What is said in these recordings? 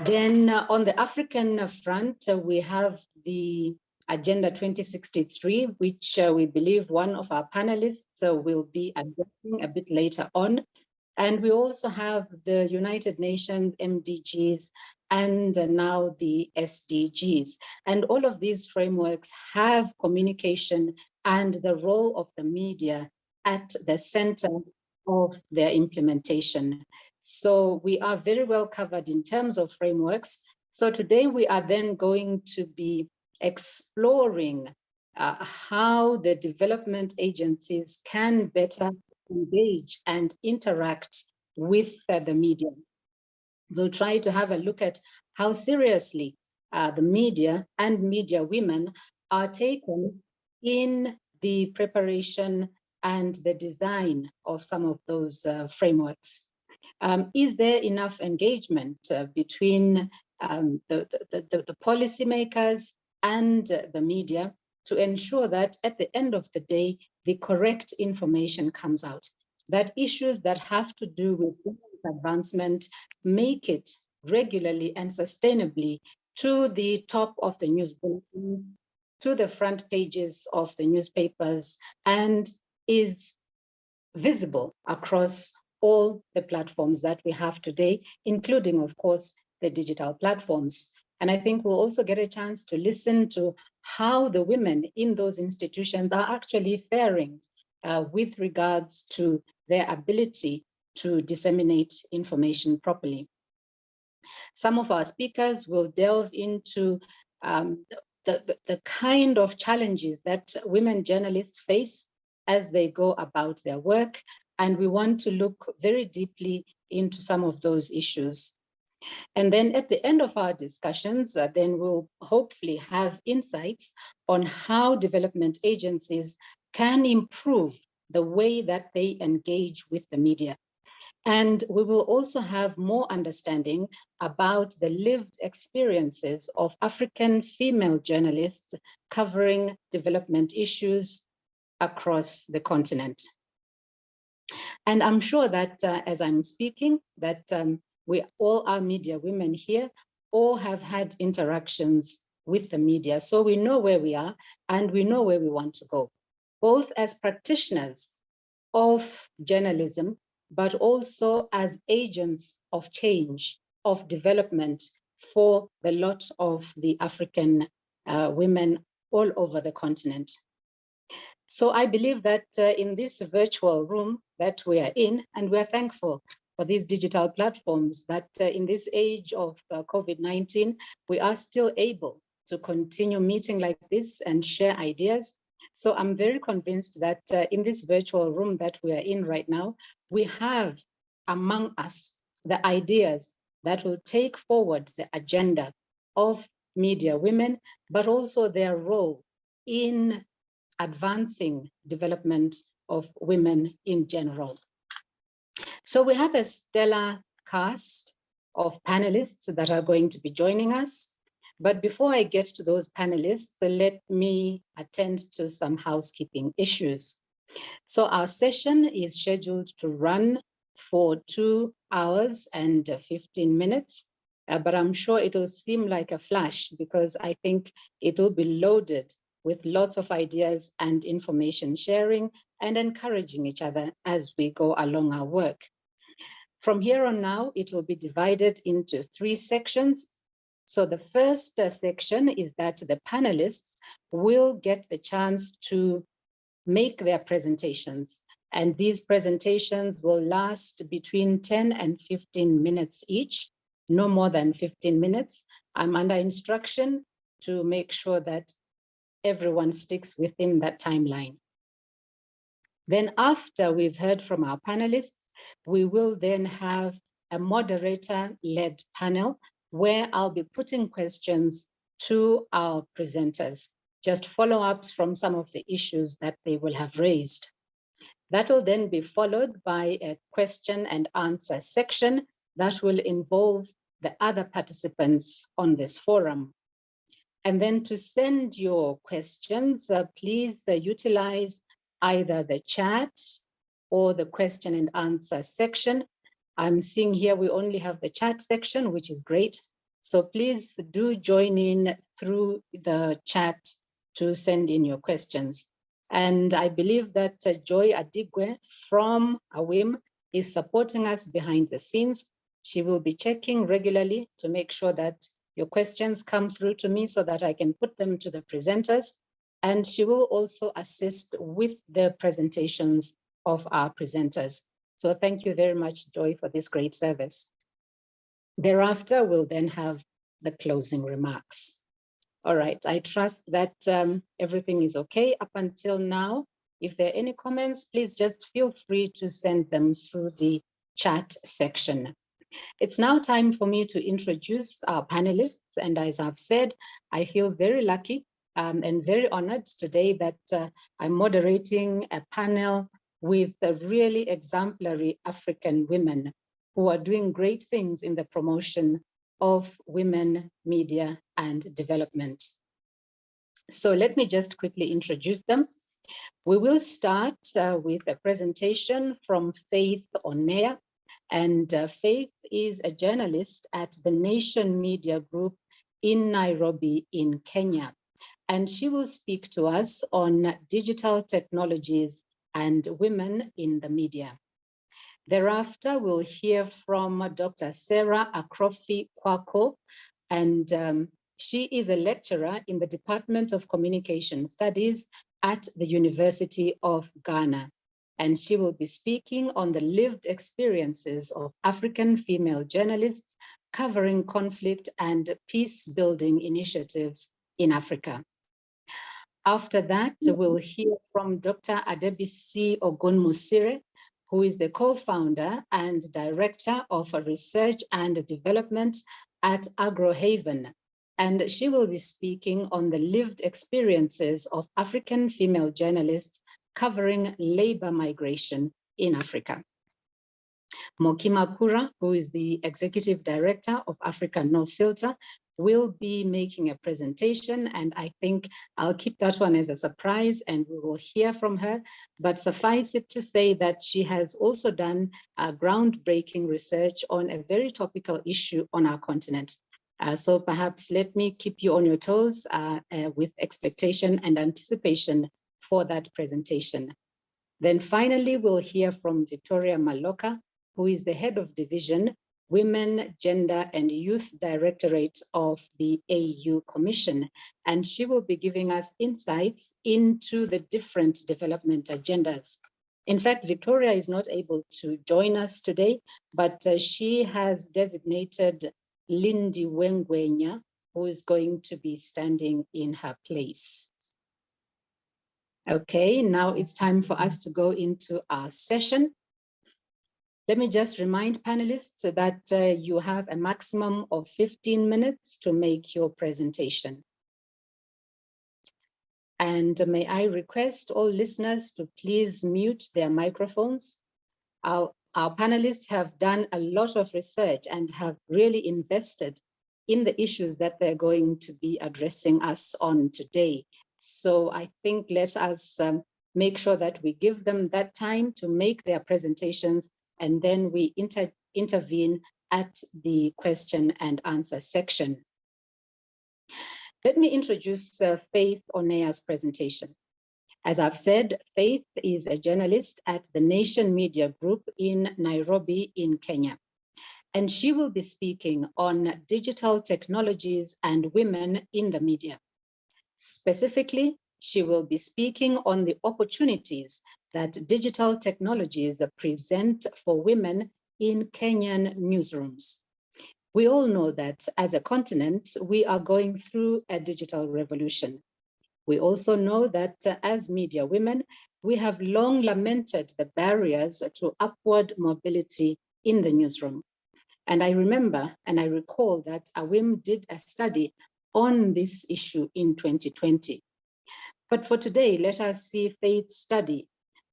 Then on the African front, we have the Agenda 2063, which we believe one of our panelists will be addressing a bit later on. And we also have the United Nations MDGs and now the SDGs. And all of these frameworks have communication and the role of the media at the center of their implementation. So we are very well covered in terms of frameworks. So today we are then going to be exploring how the development agencies can better engage and interact with the media. We'll try to have a look at how seriously the media and media women are taken in the preparation and the design of some of those frameworks. Is there enough engagement between the policymakers and the media to ensure that at the end of the day, the correct information comes out, that issues that have to do with women's advancement make it regularly and sustainably to the top of the news bulletins, to the front pages of the newspapers, and is visible across all the platforms that we have today, including, of course, the digital platforms. And I think we'll also get a chance to listen to how the women in those institutions are actually faring with regards to their ability to disseminate information properly. Some of our speakers will delve into the kind of challenges that women journalists face as they go about their work. And we want to look very deeply into some of those issues. And then at the end of our discussions, then we'll hopefully have insights on how development agencies can improve the way that they engage with the media. And we will also have more understanding about the lived experiences of African female journalists covering development issues across the continent. And I'm sure that as I'm speaking, that we all are media women here, all have had interactions with the media. So we know where we are and we know where we want to go, both as practitioners of journalism, but also as agents of change, of development for the lot of the African women all over the continent. So I believe that in this virtual room that we are in, and we're thankful for these digital platforms, that in this age of COVID-19, we are still able to continue meeting like this and share ideas. So I'm very convinced that in this virtual room that we are in right now, we have among us the ideas that will take forward the agenda of media women, but also their role in advancing development of women in general. So we have a stellar cast of panelists that are going to be joining us. But before I get to those panelists, let me attend to some housekeeping issues. So our session is scheduled to run for 2 hours and 15 minutes, but I'm sure it will seem like a flash because I think it will be loaded with lots of ideas and information sharing and encouraging each other as we go along our work. From here on now, it will be divided into 3 sections. So the first section is that the panelists will get the chance to make their presentations. And these presentations will last between 10 and 15 minutes each, no more than 15 minutes. I'm under instruction to make sure that everyone sticks within that timeline. Then after we've heard from our panelists, we will then have a moderator-led panel where I'll be putting questions to our presenters, just follow-ups from some of the issues that they will have raised. That will then be followed by a question and answer section that will involve the other participants on this forum. And then to send your questions, please utilize either the chat or the question and answer section. I'm seeing here we only have the chat section, which is great. So please do join in through the chat to send in your questions. And I believe that Joy Adigwe from AWIM is supporting us behind the scenes. She will be checking regularly to make sure that your questions come through to me so that I can put them to the presenters. And she will also assist with the presentations of our presenters. So thank you very much, Joy, for this great service. Thereafter, we'll then have the closing remarks. All right, I trust that everything is okay up until now. If there are any comments, please just feel free to send them through the chat section. It's now time for me to introduce our panelists. And as I've said, I feel very lucky and very honored today that I'm moderating a panel with really exemplary African women who are doing great things in the promotion of women, media, and development. So let me just quickly introduce them. We will start with a presentation from Faith Oneya. And Faith is a journalist at the Nation Media Group in Nairobi in Kenya. And she will speak to us on digital technologies and women in the media. Thereafter, we'll hear from Dr. Sarah Akrofi Quarcoo, and she is a lecturer in the Department of Communication Studies at the University of Ghana. And she will be speaking on the lived experiences of African female journalists covering conflict and peace-building initiatives in Africa. After that, we'll hear from Dr. Adebisi Ogunmusire, who is the co-founder and director of research and development at AgroHaven. And she will be speaking on the lived experiences of African female journalists covering labor migration in Africa. Moky Makura, who is the executive director of Africa No Filter, will be making a presentation, and I think I'll keep that one as a surprise and we will hear from her. But suffice it to say that she has also done groundbreaking research on a very topical issue on our continent. So perhaps let me keep you on your toes with expectation and anticipation for that presentation. Then finally, we'll hear from Victoria Maloka, who is the head of division, Women, Gender and Youth Directorate of the AU Commission. And she will be giving us insights into the different development agendas. In fact, Victoria is not able to join us today, but she has designated Lindy Wengwenya, who is going to be standing in her place. Okay, now it's time for us to go into our session. Let me just remind panelists that you have a maximum of 15 minutes to make your presentation. And may I request all listeners to please mute their microphones. Our panelists have done a lot of research and have really invested in the issues that they're going to be addressing us on today. So I think let us make sure that we give them that time to make their presentations, and then we intervene at the question and answer section. Let me introduce Faith Oneya's presentation. As I've said, Faith is a journalist at the Nation Media Group in Nairobi in Kenya. And she will be speaking on digital technologies and women in the media. Specifically, she will be speaking on the opportunities that digital technologies present for women in Kenyan newsrooms. We all know that as a continent, we are going through a digital revolution. We also know that as media women, we have long lamented the barriers to upward mobility in the newsroom. And I remember and I recall that AWIM did a study on this issue in 2020. But for today, let us see Faith's study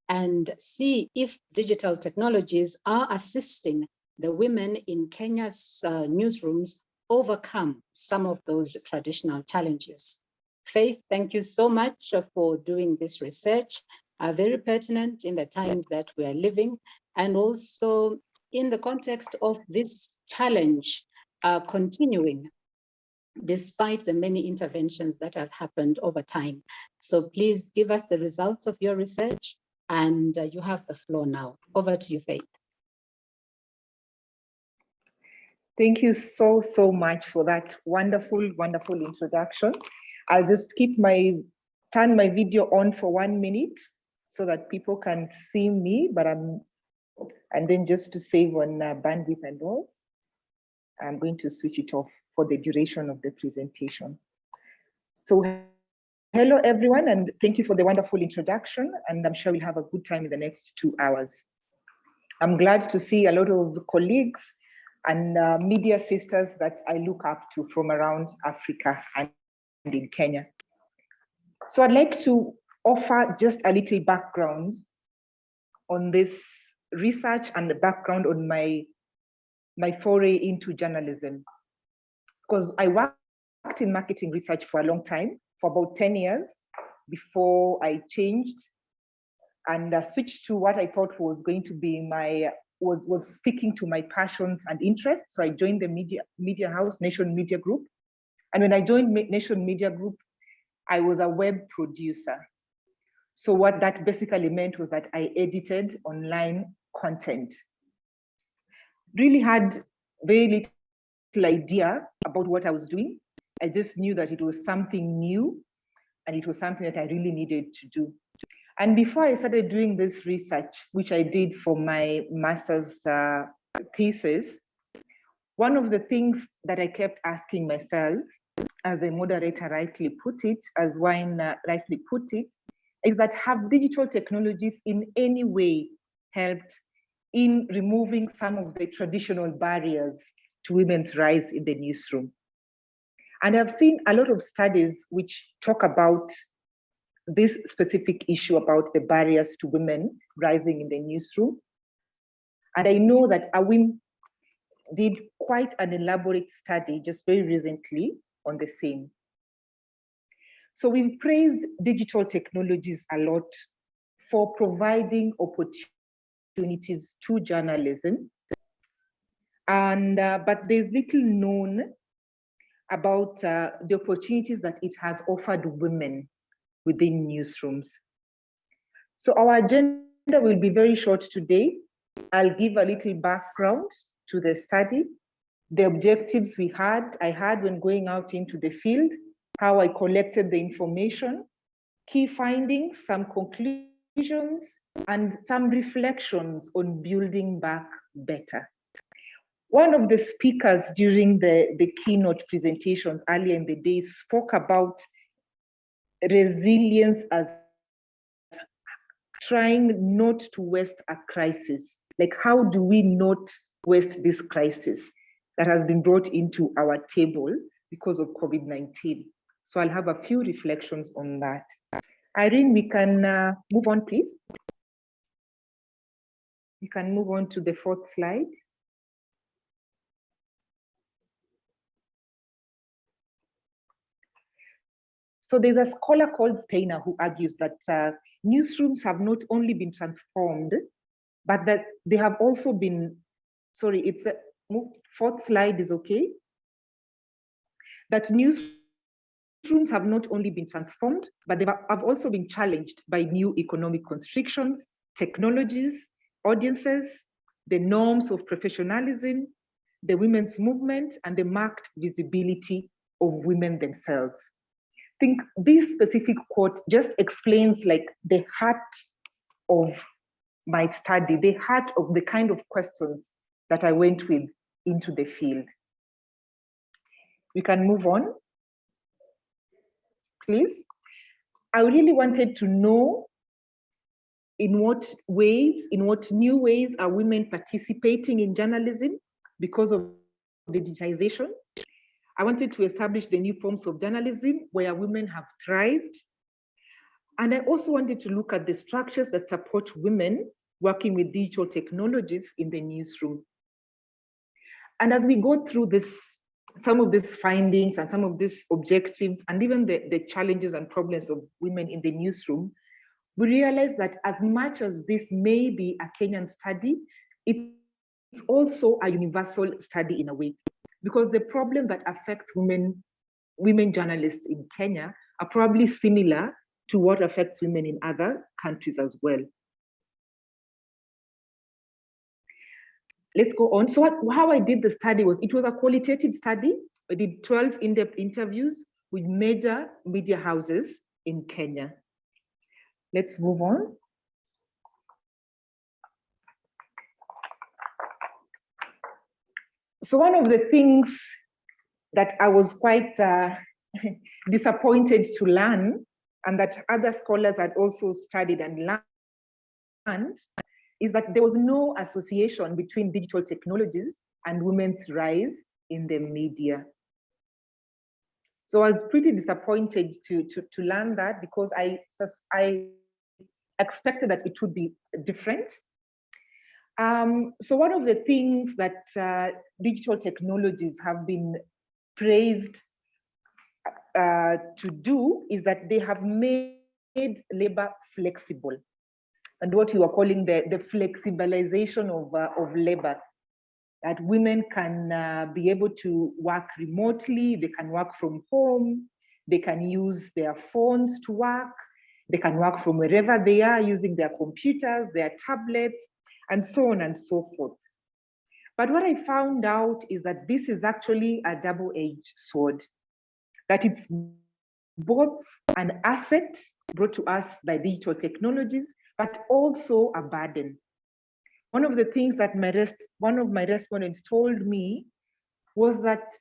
and see if digital technologies are assisting the women in Kenya's newsrooms overcome some of those traditional challenges. Faith, thank you so much for doing this research, very pertinent in the times that we are living, and also in the context of this challenge continuing despite the many interventions that have happened over time. So please give us the results of your research, and you have the floor now. Over to you, Faith. Thank you so much for that wonderful introduction. I'll just turn my video on for 1 minute so that people can see me, and then just to save on bandwidth and all, I'm going to switch it off for the duration of the presentation. So hello everyone, and thank you for the wonderful introduction, and I'm sure we'll have a good time in the next 2 hours. I'm glad to see a lot of colleagues and media sisters that I look up to from around Africa and in Kenya. So I'd like to offer just a little background on this research and the background on my foray into journalism. Because I worked in marketing research for a long time, for about 10 years, before I changed and switched to what I thought was going to be was speaking to my passions and interests. So I joined the media house, Nation Media Group. And when I joined Nation Media Group, I was a web producer. So what that basically meant was that I edited online content. Really had very little idea about what I was doing. I just knew that it was something new and it was something that I really needed to do. And before I started doing this research, which I did for my master's thesis, one of the things that I kept asking myself, as the moderator rightly put it, as Wynne rightly put it, is that have digital technologies in any way helped in removing some of the traditional barriers to women's rise in the newsroom? And I've seen a lot of studies which talk about this specific issue about the barriers to women rising in the newsroom. And I know that Wynne did quite an elaborate study just very recently on the same. So we've praised digital technologies a lot for providing opportunities to journalism. And but there's little known about the opportunities that it has offered women within newsrooms. So our agenda will be very short today. I'll give a little background to the study, the objectives I had when going out into the field, how I collected the information, key findings, some conclusions, and some reflections on building back better. One of the speakers during the keynote presentations earlier in the day spoke about resilience as trying not to waste a crisis. Like, how do we not waste this crisis that has been brought into our table because of COVID-19? So I'll have a few reflections on that. Irene, we can move on, please. You can move on to the 4th slide. So there's a scholar called Steiner who argues that newsrooms have not only been transformed, but that they have also been, sorry, it's the 4th slide is okay. That newsrooms have not only been transformed, but they have also been challenged by new economic constrictions, technologies, audiences, the norms of professionalism, the women's movement, and the marked visibility of women themselves. I think this specific quote just explains like the heart of my study, the heart of the kind of questions that I went with into the field. We can move on, please. I really wanted to know in what new ways are women participating in journalism because of digitization. I wanted to establish the new forms of journalism where women have thrived. And I also wanted to look at the structures that support women working with digital technologies in the newsroom. And as we go through some of these findings and some of these objectives, and even the challenges and problems of women in the newsroom, we realize that as much as this may be a Kenyan study, it's also a universal study in a way, because the problem that affects women women journalists in Kenya are probably similar to what affects women in other countries as well. Let's go on. So how I did the study was, it was a qualitative study. I did 12 in-depth interviews with major media houses in Kenya. Let's move on. So one of the things that I was quite disappointed to learn, and that other scholars had also studied and learned, is that there was no association between digital technologies and women's rise in the media. So I was pretty disappointed to learn that, because I expected that it would be different. So one of the things that digital technologies have been praised to do is that they have made labor flexible, and what you are calling the flexibilization of labor, that women can be able to work remotely, they can work from home, they can use their phones to work, they can work from wherever they are using their computers, their tablets, and so on and so forth. But what I found out is that this is actually a double-edged sword, that it's both an asset brought to us by digital technologies, but also a burden. One of the things that one of my respondents told me was that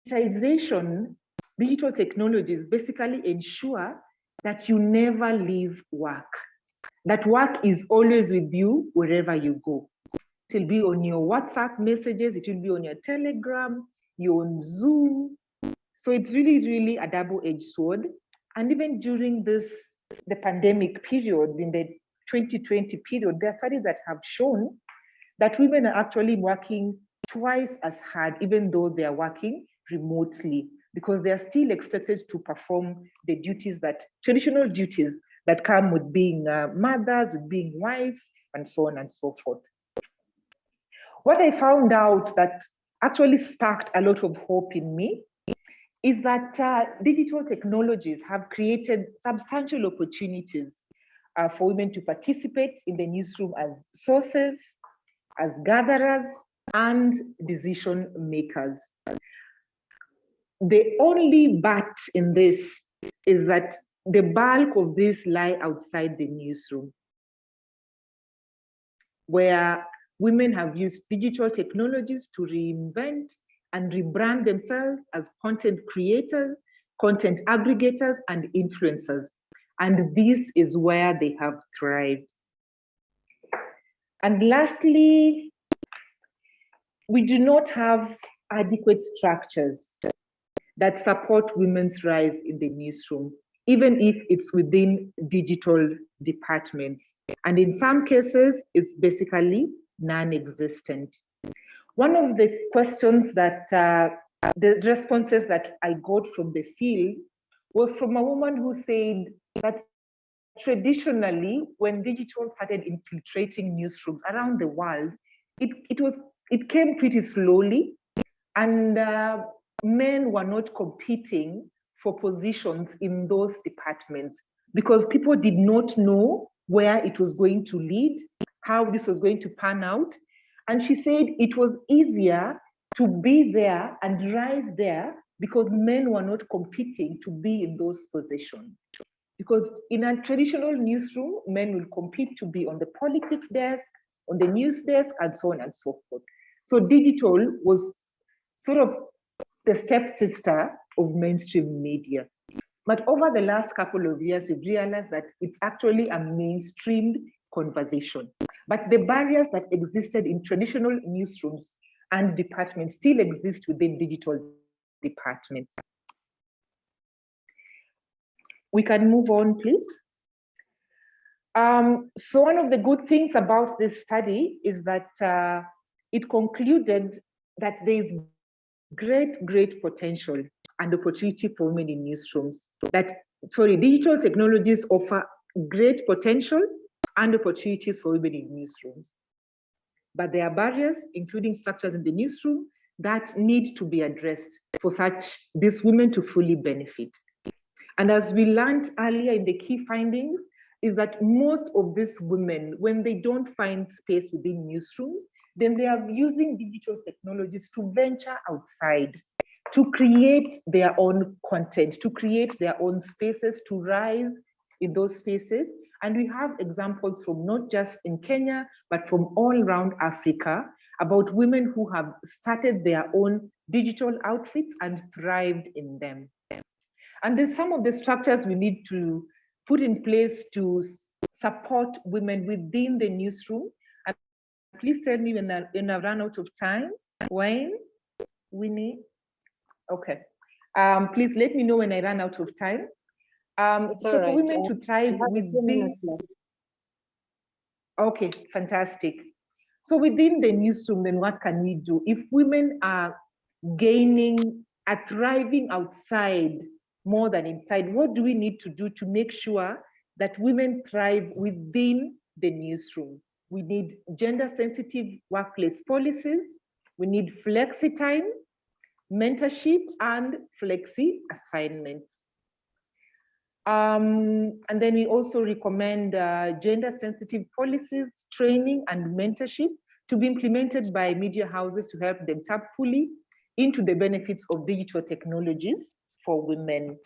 digitization, digital technologies basically ensure that you never leave work, that work is always with you wherever you go. It will be on your WhatsApp messages, it will be on your Telegram, you're on Zoom. So it's really, really a double-edged sword. And even during the pandemic period, in the 2020 period, there are studies that have shown that women are actually working twice as hard, even though they are working remotely, because they are still expected to perform the duties, traditional duties that come with being mothers, with being wives, and so on and so forth. What I found out that actually sparked a lot of hope in me is that digital technologies have created substantial opportunities for women to participate in the newsroom as sources, as gatherers, and decision makers. The only but in this is that the bulk of this lie outside the newsroom, where women have used digital technologies to reinvent and rebrand themselves as content creators, content aggregators, and influencers. And this is where they have thrived. And lastly, we do not have adequate structures that support women's rise in the newsroom, even if it's within digital departments. And in some cases, it's basically non-existent. One of the questions that, the responses that I got from the field was from a woman who said that traditionally, when digital started infiltrating newsrooms around the world, it came pretty slowly, and men were not competing for positions in those departments because people did not know where it was going to lead, how this was going to pan out. And she said it was easier to be there and rise there because men were not competing to be in those positions. Because in a traditional newsroom, men will compete to be on the politics desk, on the news desk, and so on and so forth. So digital was sort of the stepsister of mainstream media. But over the last couple of years, we've realized that it's actually a mainstreamed conversation. But the barriers that existed in traditional newsrooms and departments still exist within digital departments. We can move on, please. So one of the good things about this study is that it concluded that there is great potential and opportunity for women in newsrooms. Digital technologies offer great potential and opportunities for women in newsrooms. But there are barriers, including structures in the newsroom, that need to be addressed for these women to fully benefit. And as we learned earlier in the key findings, is that most of these women, when they don't find space within newsrooms, then they are using digital technologies to venture outside, to create their own content, to create their own spaces, to rise in those spaces. And we have examples from not just in Kenya, but from all around Africa about women who have started their own digital outfits and thrived in them. And there's some of the structures we need to put in place to support women within the newsroom. And please tell me when I run out of time. Wynne? Okay. Please let me know when I run out of time. So for women to thrive within... Okay, fantastic. So within the newsroom, then what can we do? If women are thriving outside more than inside, what do we need to do to make sure that women thrive within the newsroom? We need gender-sensitive workplace policies. We need flexi time, mentorship, and flexi assignments. And then we also recommend gender-sensitive policies, training, and mentorship to be implemented by media houses to help them tap fully into the benefits of digital technologies for women.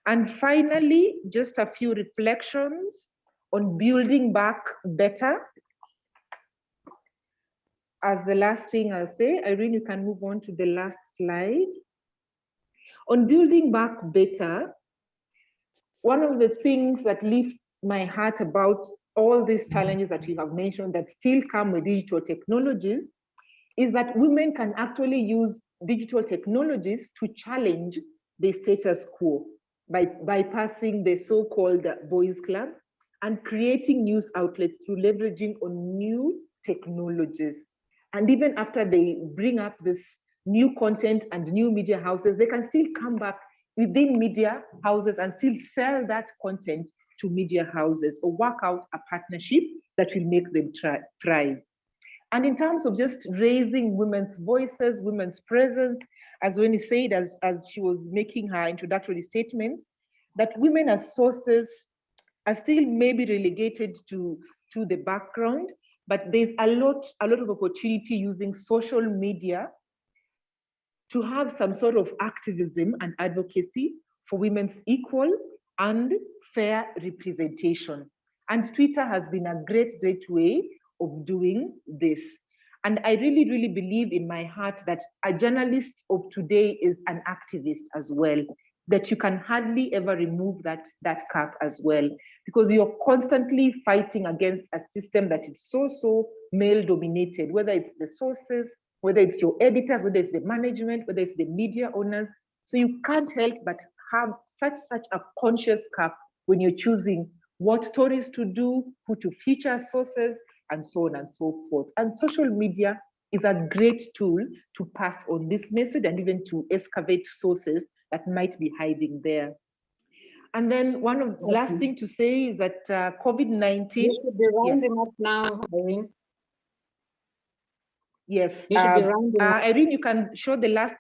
And finally, just a few reflections on building back better. As the last thing I'll say, Irene, you can move on to the last slide. On building back better, one of the things that lifts my heart about all these challenges that we have mentioned that still come with digital technologies is that women can actually use digital technologies to challenge the status quo by bypassing the so-called boys club and creating news outlets through leveraging on new technologies. And even after they bring up this new content and new media houses, they can still come back within media houses and still sell that content to media houses or work out a partnership that will make them thrive. And in terms of just raising women's voices, women's presence, as Wynne said, as she was making her introductory statements, that women as sources are still maybe relegated to the background, but there's a lot of opportunity using social media to have some sort of activism and advocacy for women's equal and fair representation. And Twitter has been a great way of doing this. And I really, really believe in my heart that a journalist of today is an activist as well, that you can hardly ever remove that cap as well, because you're constantly fighting against a system that is so male dominated, whether it's the sources, whether it's your editors, whether it's the management, whether it's the media owners. So you can't help but have such a conscious cap when you're choosing what stories to do, who to feature sources, and so on and so forth. And social media is a great tool to pass on this message and even to excavate sources that might be hiding there. And then one of the last thing to say is that COVID-19... You should be rounding up now, Irene. Yes, you should be rounding up. Irene, you can show the last...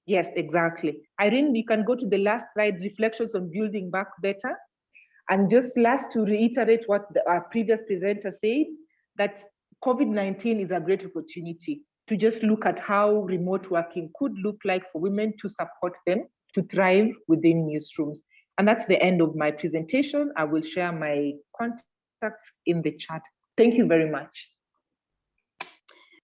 Yes, exactly. Irene, you can go to the last slide, reflections on building back better. And just last to reiterate what our previous presenter said, that COVID-19 is a great opportunity to just look at how remote working could look like for women, to support them to thrive within newsrooms. And that's the end of my presentation. I will share my contacts in the chat. Thank you very much.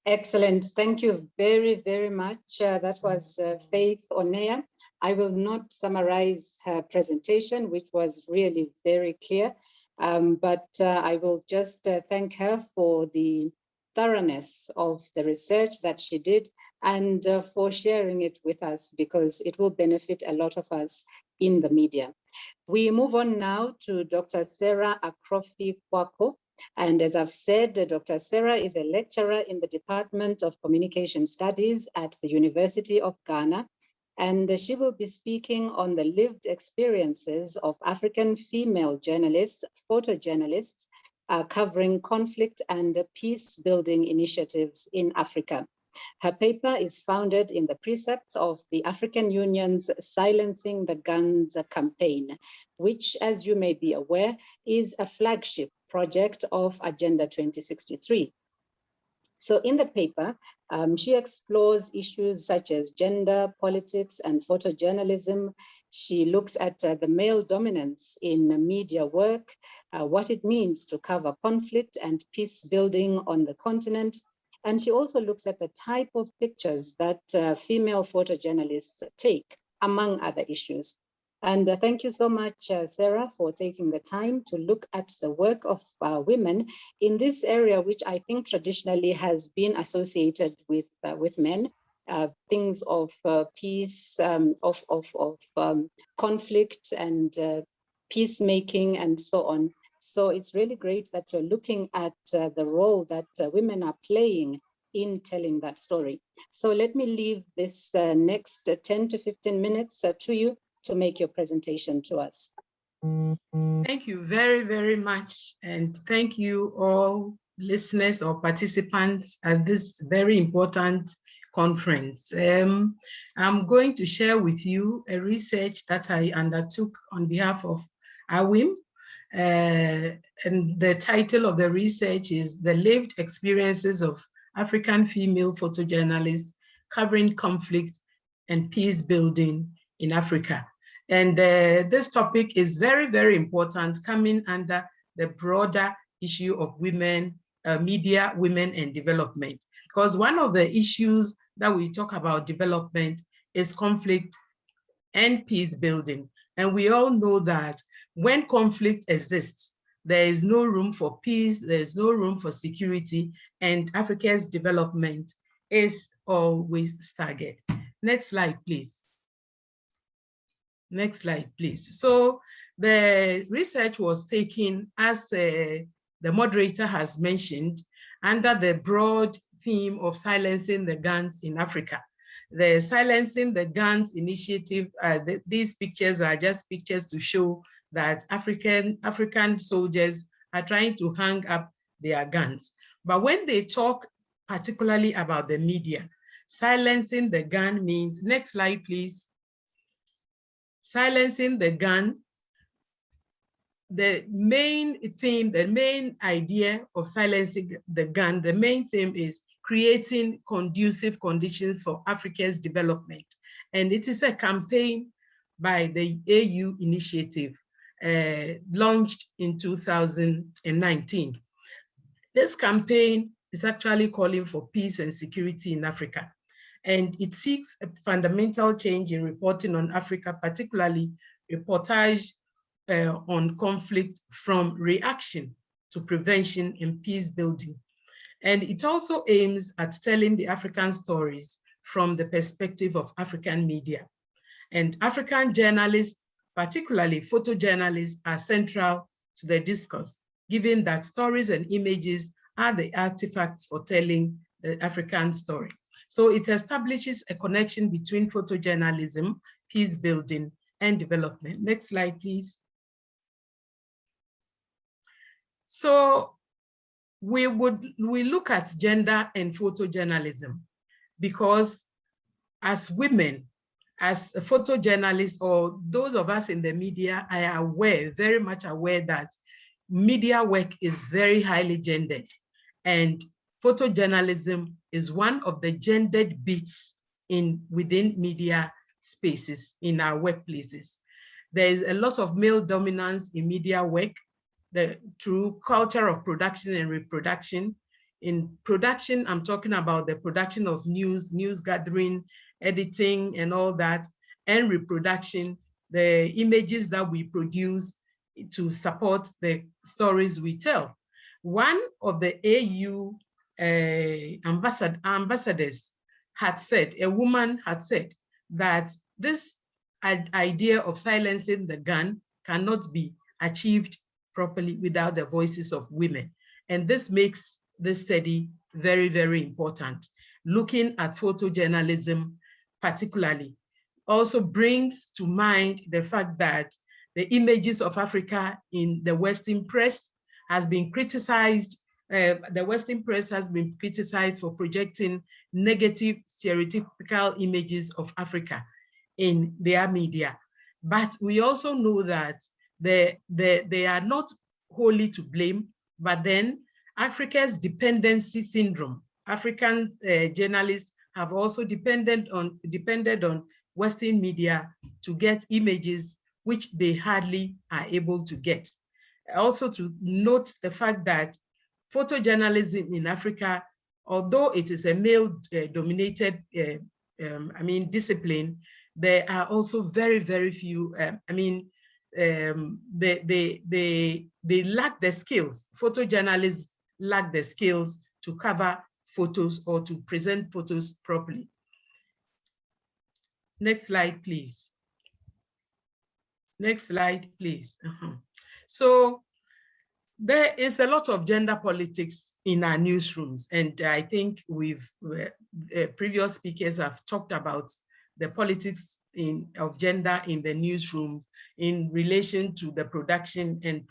Excellent. Thank you very, very much. That was Faith Oneya. I will not summarize her presentation, which was really very clear, but I will just thank her for the thoroughness of the research that she did and for sharing it with us, because it will benefit a lot of us in the media. We move on now to Dr. Sarah Akrofi Quarcoo. And as I've said, Dr. Sarah is a lecturer in the Department of Communication Studies at the University of Ghana, and she will be speaking on the lived experiences of African female journalists, photojournalists, covering conflict and peace-building initiatives in Africa. Her paper is founded in the precepts of the African Union's Silencing the Guns campaign, which, as you may be aware, is a flagship project of Agenda 2063. So in the paper, she explores issues such as gender, politics, and photojournalism. She looks at the male dominance in media work, what it means to cover conflict and peace building on the continent. And she also looks at the type of pictures that female photojournalists take, among other issues. And thank you so much, Sarah, for taking the time to look at the work of women in this area, which I think traditionally has been associated with men, things of peace, of conflict and peacemaking and so on. So it's really great that you're looking at the role that women are playing in telling that story. So let me leave this next 10 to 15 minutes to you to make your presentation to us. Thank you very, very much. And thank you all listeners or participants at this very important conference. I'm going to share with you a research that I undertook on behalf of AWIM. And the title of the research is The Lived Experiences of African Female Photojournalists Covering Conflict and Peace Building in Africa. And this topic is very, very important, coming under the broader issue of women, media, women, and development. Because one of the issues that we talk about development is conflict and peace building. And we all know that when conflict exists, there is no room for peace, there is no room for security, and Africa's development is always staggered. Next slide, please. Next slide, please. So the research was taken, as the moderator has mentioned, under the broad theme of silencing the guns in Africa. The Silencing the Guns initiative, these pictures are just pictures to show that African soldiers are trying to hang up their guns. But when they talk particularly about the media, silencing the gun means, next slide, please. Silencing the gun, the main theme, the main idea of silencing the gun, the main theme is creating conducive conditions for Africa's development. And it is a campaign by the AU initiative, launched in 2019. This campaign is actually calling for peace and security in Africa. And it seeks a fundamental change in reporting on Africa, particularly reportage on conflict, from reaction to prevention and peace building. And it also aims at telling the African stories from the perspective of African media. And African journalists, particularly photojournalists, are central to the discourse, given that stories and images are the artifacts for telling the African story. So it establishes a connection between photojournalism, peace building, and development. Next slide, please. So we look at gender and photojournalism because as women, as a photojournalist, or those of us in the media, are aware, very much aware, that media work is very highly gendered. And photojournalism is one of the gendered bits within media spaces in our workplaces. There is a lot of male dominance in media work, through culture of production and reproduction. In production, I'm talking about the production of news gathering, editing, and all that, and reproduction, the images that we produce to support the stories we tell. One of the AU ambassadors had said, a woman had said, that this idea of silencing the gun cannot be achieved properly without the voices of women. And this makes this study very, very important. Looking at photojournalism particularly also brings to mind the fact that the images of Africa in the Western press has been criticized The Western press has been criticized for projecting negative stereotypical images of Africa in their media. But we also know that they are not wholly to blame, but then Africa's dependency syndrome. African journalists have also depended on Western media to get images which they hardly are able to get. Also to note the fact that photojournalism in Africa, although it is a male-dominated discipline, there are also very, very few, they lack the skills. Photojournalists lack the skills to cover photos or to present photos properly. Next slide, please. Next slide, please. So there is a lot of gender politics in our newsrooms, and I think previous speakers have talked about the politics of gender in the newsrooms in relation to the production and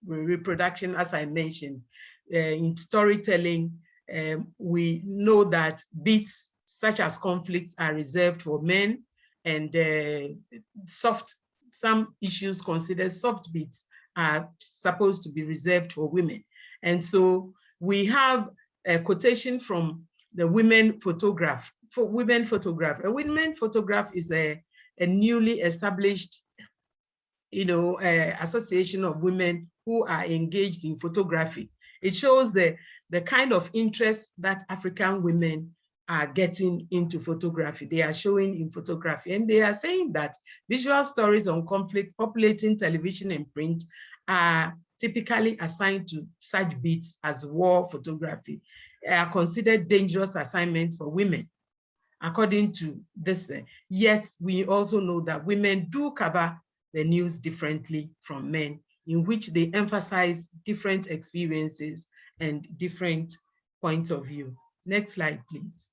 reproduction, as I mentioned. In storytelling, we know that beats such as conflicts are reserved for men, and some issues considered soft beats are supposed to be reserved for women. And so we have a quotation from the women photograph. A women photograph is a newly established association of women who are engaged in photography. It shows the kind of interest that African women are getting into photography. They are showing in photography, and they are saying that visual stories on conflict populating television and print are typically assigned to such beats as war photography, are considered dangerous assignments for women, according to this. Yet we also know that women do cover the news differently from men, in which they emphasize different experiences and different points of view. Next slide, please.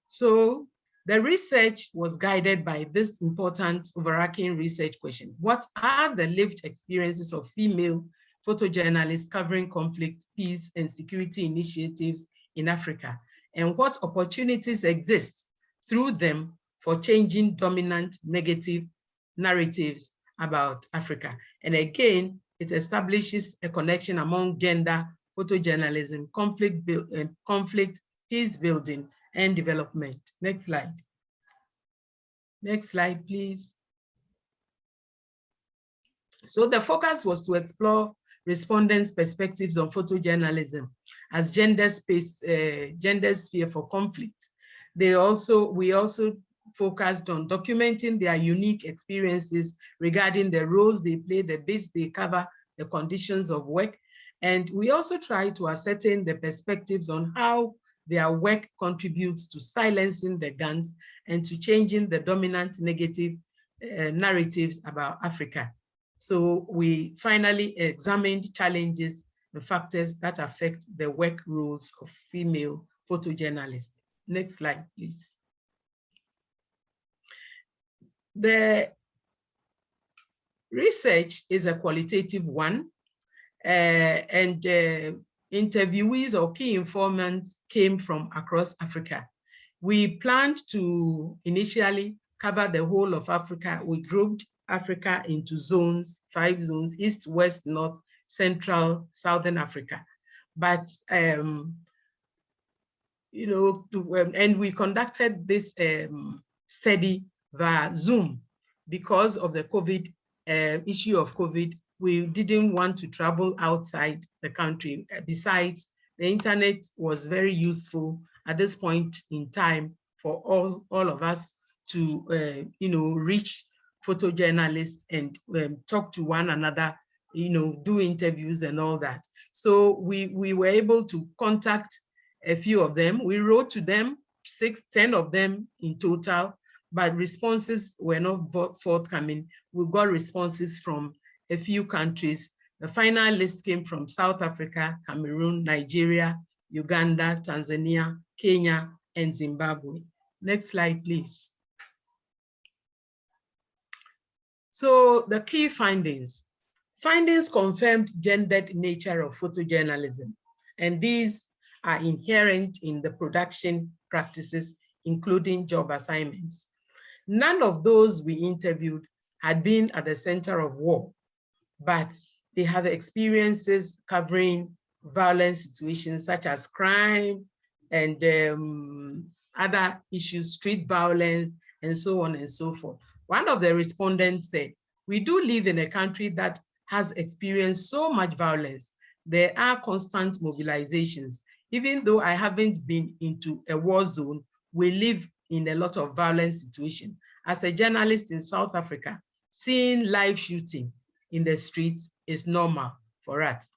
So the research was guided by this important overarching research question. What are the lived experiences of female photojournalists covering conflict, peace, and security initiatives in Africa? And what opportunities exist through them for changing dominant negative narratives about Africa? And again, it establishes a connection among gender, photojournalism, conflict, peace building, and development. Next slide. Next slide, please. So the focus was to explore respondents' perspectives on photojournalism as gender sphere for conflict. We also focused on documenting their unique experiences regarding the roles they play, the beats they cover, the conditions of work. And we also try to ascertain the perspectives on how their work contributes to silencing the guns and to changing the dominant negative narratives about Africa. So we finally examined challenges and factors that affect the work rules of female photojournalists. Next slide, please. The research is a qualitative one, and interviewees or key informants came from across Africa. We planned to initially cover the whole of Africa. We grouped Africa into zones, 5 zones: East, West, North, Central, Southern Africa. But and we conducted this study via Zoom because of the COVID issue of COVID. We didn't want to travel outside the country. Besides, the internet was very useful at this point in time for all of us to reach photojournalists and talk to one another, do interviews and all that. So we were able to contact a few of them. We wrote to them, 10 of them in total, but responses were not forthcoming. We got responses from a few countries. The final list came from South Africa, Cameroon, Nigeria, Uganda, Tanzania, Kenya, and Zimbabwe. Next slide, please. So the key findings. Findings confirmed gendered nature of photojournalism, and these are inherent in the production practices, including job assignments. None of those we interviewed had been at the center of war, but they have experiences covering violent situations such as crime and other issues, street violence, and so on and so forth. One of the respondents said, "We do live in a country that has experienced so much violence. There are constant mobilizations. Even though I haven't been into a war zone, we live in a lot of violent situations. As a journalist in South Africa, seeing live shooting in the streets is normal for us."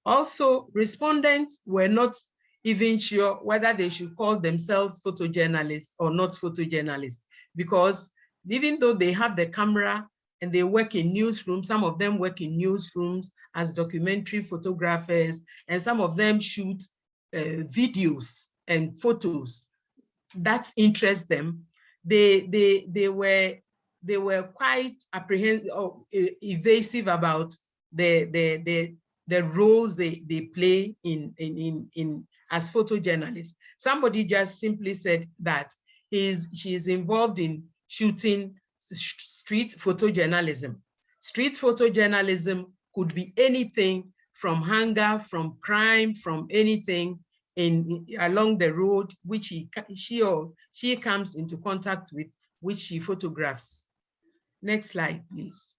Also, respondents were not even sure whether they should call themselves photojournalists or not photojournalists, because even though they have the camera and they work in newsrooms, some of them work in newsrooms as documentary photographers, and some of them shoot videos and photos that interest them. They were quite apprehensive or evasive about the roles they play in as photojournalists. Somebody just simply said that she is involved in shooting street photojournalism. Street photojournalism could be anything from hunger, from crime, from anything along the road which she comes into contact with, which she photographs. Next slide, please.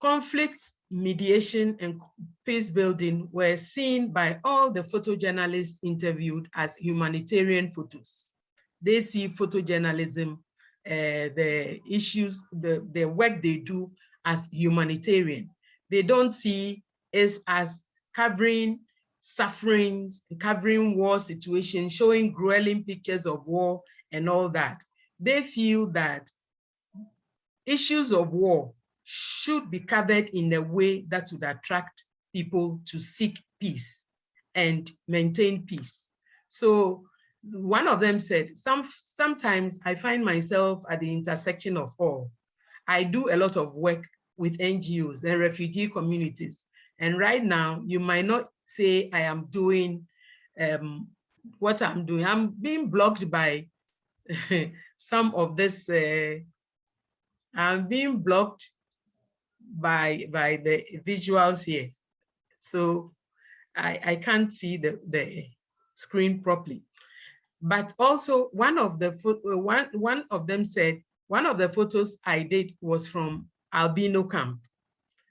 Conflict mediation and peace building were seen by all the photojournalists interviewed as humanitarian photos. They see photojournalism, the issues, the work they do as humanitarian. They don't see it as covering sufferings, covering war situations, showing grueling pictures of war and all that. They feel that issues of war should be covered in a way that would attract people to seek peace and maintain peace. So one of them said, sometimes I find myself at the intersection of all. I do a lot of work with NGOs and refugee communities. And right now, you might not say I am doing what I'm doing. I'm being blocked by some of this. I'm being blocked by the visuals here. So I can't see the screen properly. But also one of them said, one of the photos I did was from Albino camp.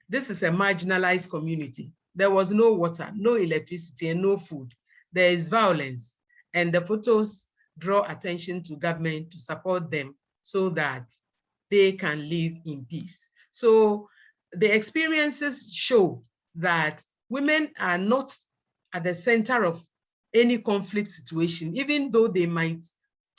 This is a marginalized community. There was no water, no electricity, and no food. There is violence, and the photos draw attention to government to support them so that they can live in peace. So the experiences show that women are not at the center of any conflict situation, even though they might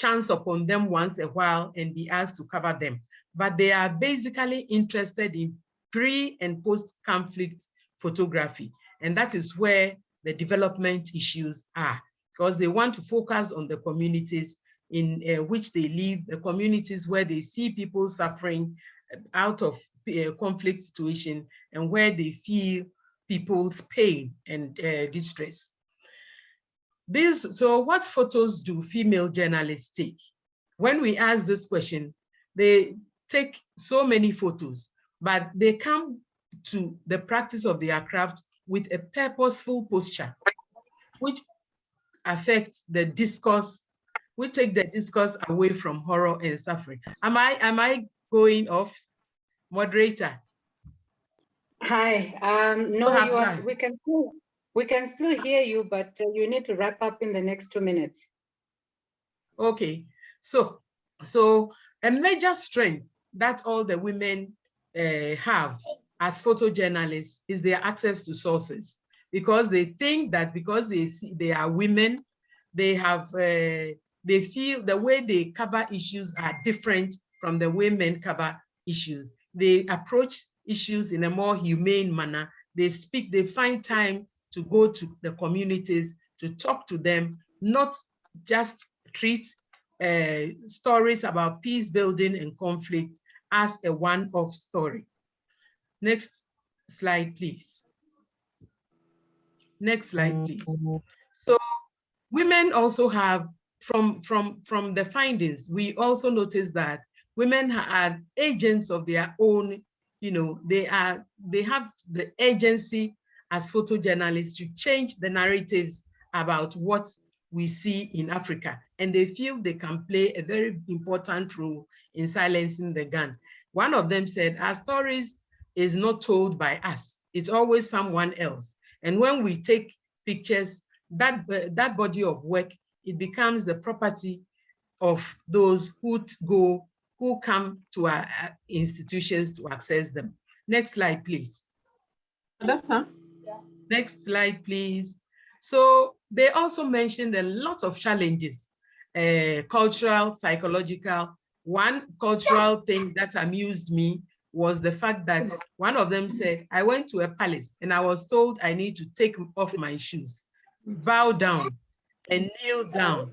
chance upon them once a while and be asked to cover them. But they are basically interested in pre and post-conflict photography. And that is where the development issues are, because they want to focus on the communities in which they live, the communities where they see people suffering out of conflict situation and where they feel people's pain and distress. So what photos do female journalists take? When we ask this question, they take so many photos, but they come to the practice of their craft with a purposeful posture, which affects the discourse. We take the discourse away from horror and suffering. Am I going off, moderator? Hi. No, we can still hear you, but you need to wrap up in the next 2 minutes. Okay. So a major strength that all the women have as photojournalists is their access to sources, because they think that because they are women, they feel the way they cover issues are different from the way men cover issues. They approach issues in a more humane manner. They find time to go to the communities, to talk to them, not just treat stories about peace building and conflict as a one-off story. Next slide, please. Next slide, please. So women also have, from the findings, we also noticed that women are agents of their own, they have the agency as photojournalists to change the narratives about what we see in Africa. And they feel they can play a very important role in silencing the gun. One of them said, our stories is not told by us. It's always someone else. And when we take pictures, that body of work, it becomes the property of those who come to our institutions to access them. Next slide, please. Next slide, please. So they also mentioned a lot of challenges, cultural, psychological. One cultural thing that amused me was the fact that one of them said, I went to a palace and I was told I need to take off my shoes, bow down and kneel down,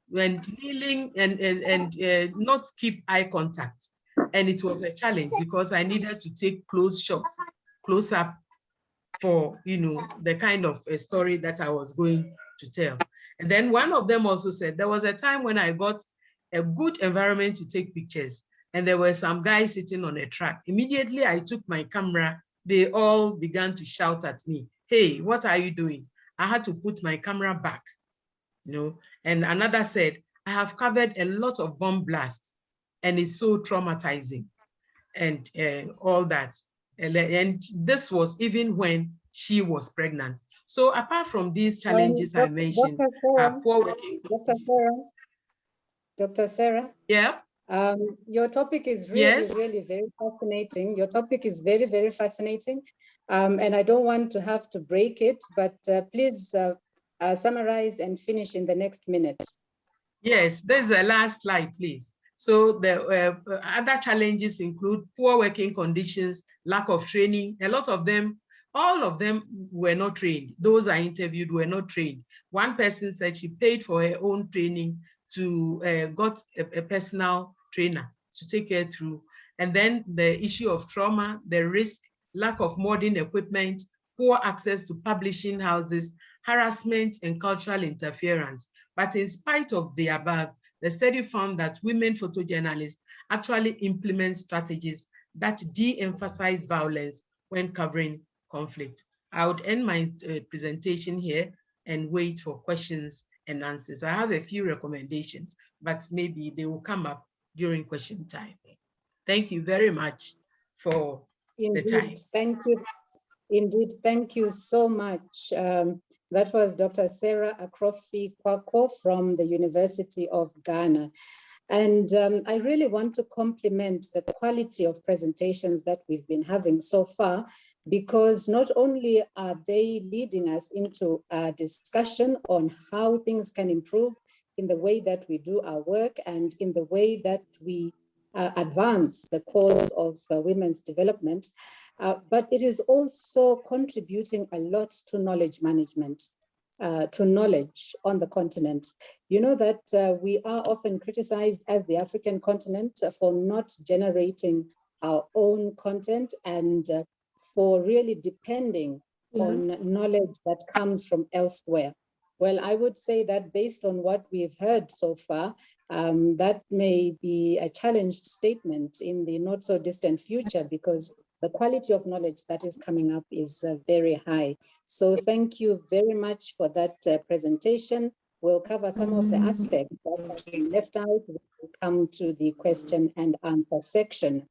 when kneeling and not keep eye contact. And it was a challenge because I needed to take close shots, close up, for the kind of a story that I was going to tell. And then one of them also said, there was a time when I got a good environment to take pictures, and there were some guys sitting on a track. Immediately I took my camera, they all began to shout at me, hey, what are you doing? I had to put my camera back. And another said, I have covered a lot of bomb blasts and it's so traumatizing, and all that. And this was even when she was pregnant. So apart from these challenges I mentioned, poor working. Dr. Sarah? Yeah. Your topic is really, really very fascinating. Your topic is very, very fascinating. And I don't want to have to break it, but please summarize and finish in the next minute. Yes, there's a last slide, please. So the other challenges include poor working conditions, lack of training. A lot of them, all of them were not trained. Those I interviewed were not trained. One person said she paid for her own training to got a personal trainer to take her through. And then the issue of trauma, the risk, lack of modern equipment, poor access to publishing houses, harassment and cultural interference. But in spite of the above, the study found that women photojournalists actually implement strategies that de-emphasize violence when covering conflict. I would end my presentation here and wait for questions and answers. I have a few recommendations, but maybe they will come up during question time. Thank you very much for the time. Thank you. Indeed, thank you so much. That was Dr. Sarah Akrofi Quarcoo from the University of Ghana. And I really want to compliment the quality of presentations that we've been having so far, because not only are they leading us into a discussion on how things can improve in the way that we do our work and in the way that we advance the cause of women's development, but it is also contributing a lot to knowledge management, to knowledge on the continent. You know that we are often criticized as the African continent for not generating our own content and for really depending on knowledge that comes from elsewhere. Well, I would say that based on what we've heard so far, that may be a challenged statement in the not so distant future, because the quality of knowledge that is coming up is very high. So thank you very much for that presentation. We'll cover some of the aspects that have been left out when we come to the question and answer section.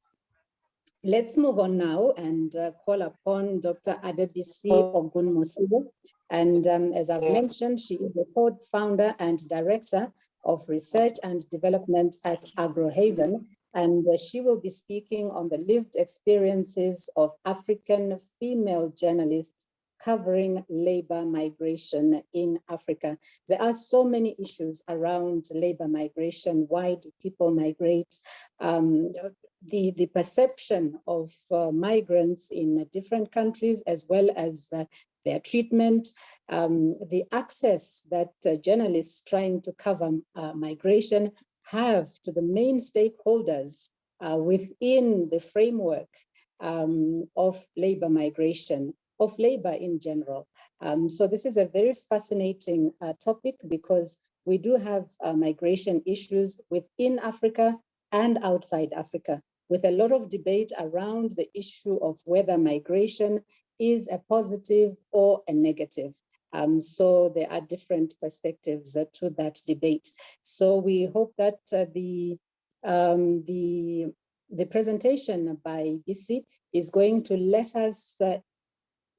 Let's move on now and call upon Dr. Adebisi Ogunmusire. And as I've mentioned, she is the co-founder and director of research and development at AgroHaven. And she will be speaking on the lived experiences of African female journalists covering labor migration in Africa. There are so many issues around labor migration. Why do people migrate? The perception of migrants in different countries, as well as their treatment, the access that journalists trying to cover migration have to the main stakeholders within the framework of labor migration, of labor in general. So this is a very fascinating topic because we do have migration issues within Africa and outside Africa, with a lot of debate around the issue of whether migration is a positive or a negative. So there are different perspectives to that debate. So we hope that the presentation by Bisi is going to let us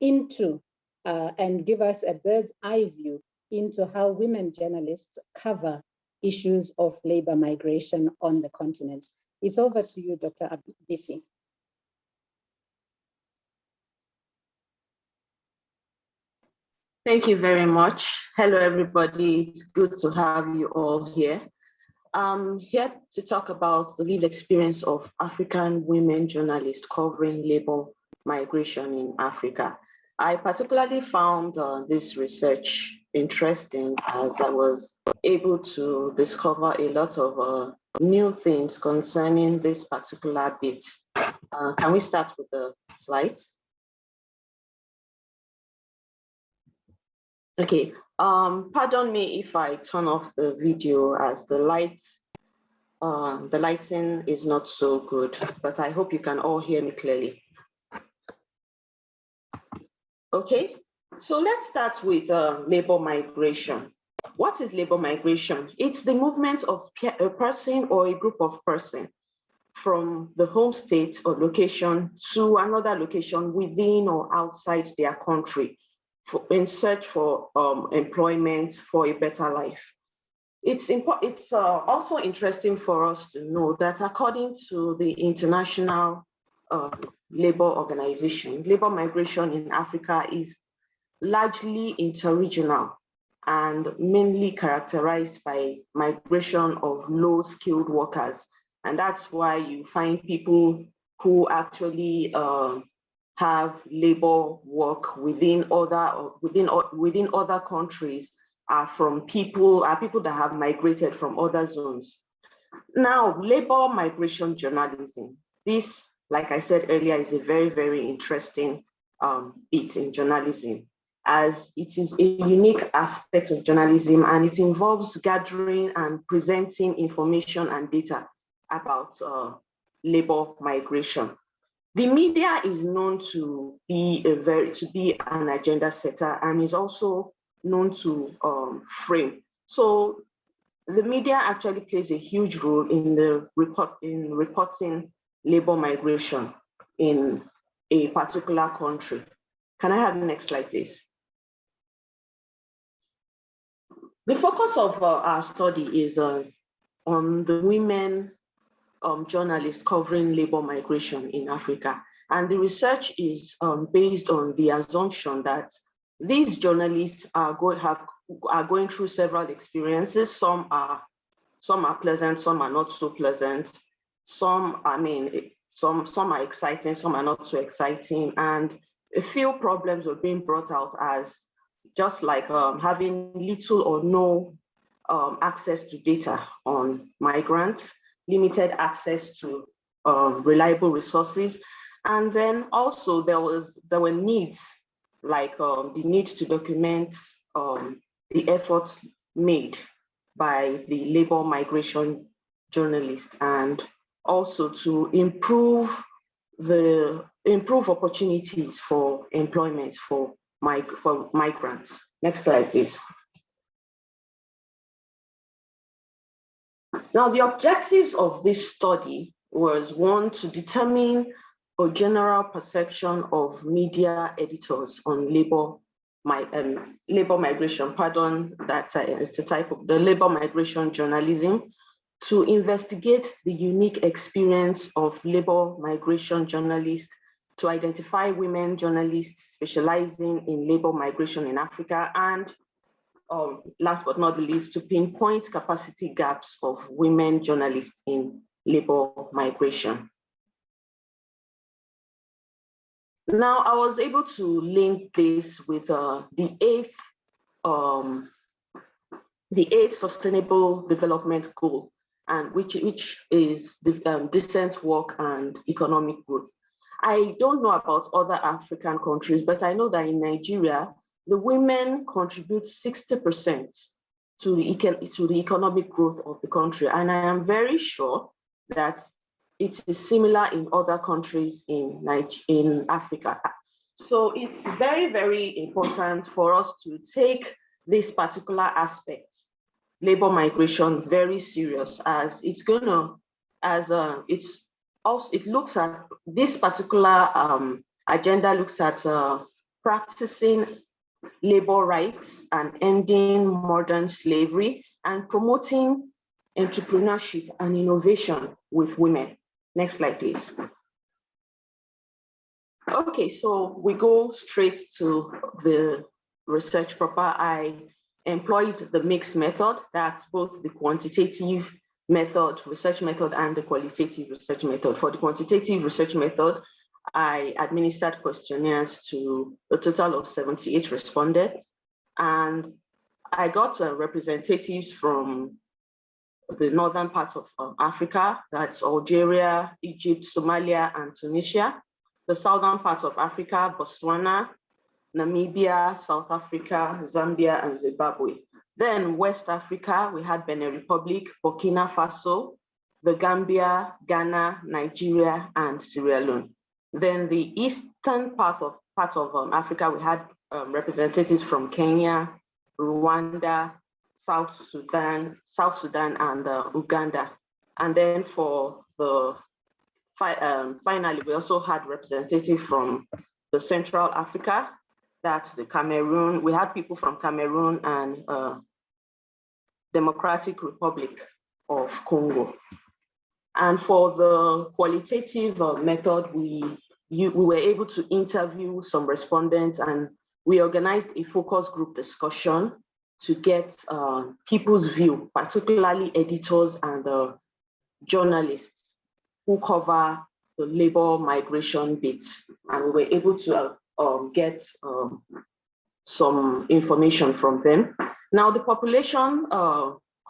into and give us a bird's eye view into how women journalists cover issues of labor migration on the continent. It's over to you, Dr. Adebisi. Thank you very much. Hello, everybody. It's good to have you all here. I'm here to talk about the lived experience of African women journalists covering labor migration in Africa. I particularly found this research interesting as I was able to discover a lot of new things concerning this particular bit. Can we start with the slides? Okay, pardon me if I turn off the video as the lighting is not so good, but I hope you can all hear me clearly. Okay, so let's start with labor migration. What is labor migration? It's the movement of a person or a group of persons from the home state or location to another location within or outside their country in search for employment for a better life. It's also interesting for us to know that according to the International Labor Organization, labor migration in Africa is largely interregional and mainly characterized by migration of low-skilled workers. And that's why you find people who actually have labor work within other countries are people that have migrated from other zones. Now, labor migration journalism. This, like I said earlier, is a very, very interesting bit in journalism, as it is a unique aspect of journalism and it involves gathering and presenting information and data about labor migration. The media is known to be an agenda setter and is also known to frame. So the media actually plays a huge role in reporting labor migration in a particular country. Can I have the next slide, please? The focus of our study is on the women journalists covering labor migration in Africa. And the research is based on the assumption that these journalists are going through several experiences. Some are pleasant, some are not so pleasant. Some are exciting, some are not so exciting. And a few problems were being brought out as just like having little or no access to data on migrants, limited access to reliable resources. And then also there were needs like the need to document the efforts made by the labor migration journalists and also to improve opportunities for employment for migrants. Next slide, please. Now, the objectives of this study was one, to determine a general perception of media editors on labor migration, pardon, that it's a type of the labor migration journalism, to investigate the unique experience of labor migration journalists, to identify women journalists specializing in labor migration in Africa, and last but not least, to pinpoint capacity gaps of women journalists in labor migration. Now, I was able to link this with the eighth Sustainable Development Goal. and which is the decent work and economic growth. I don't know about other African countries, but I know that in Nigeria, the women contribute 60% to the economic growth of the country. And I am very sure that it is similar in other countries in Africa. So it's very, very important for us to take this particular aspect, labor migration, very serious, as it's gonna, it looks at this particular agenda looks at practicing labor rights and ending modern slavery and promoting entrepreneurship and innovation with women. Next slide, please. Okay, so we go straight to the research proper. I employed the mixed method. That's both the quantitative method, research method, and the qualitative research method. For the quantitative research method, I administered questionnaires to a total of 78 respondents, and I got representatives from the northern part of Africa, that's Algeria, Egypt, Somalia, and Tunisia. The southern part of Africa, Botswana, Namibia, South Africa, Zambia, and Zimbabwe. Then West Africa, we had Benin Republic, Burkina Faso, the Gambia, Ghana, Nigeria, and Sierra Leone. Then the eastern part of Africa, we had representatives from Kenya, Rwanda, South Sudan, and Uganda. And then for the finally, we also had representatives from the Central Africa, that's the Cameroon. We had people from Cameroon and Democratic Republic of Congo. And for the qualitative method, we were able to interview some respondents, and we organized a focus group discussion to get people's view, particularly editors and journalists who cover the labor migration bits. And we were able to get some information from them. Now, the population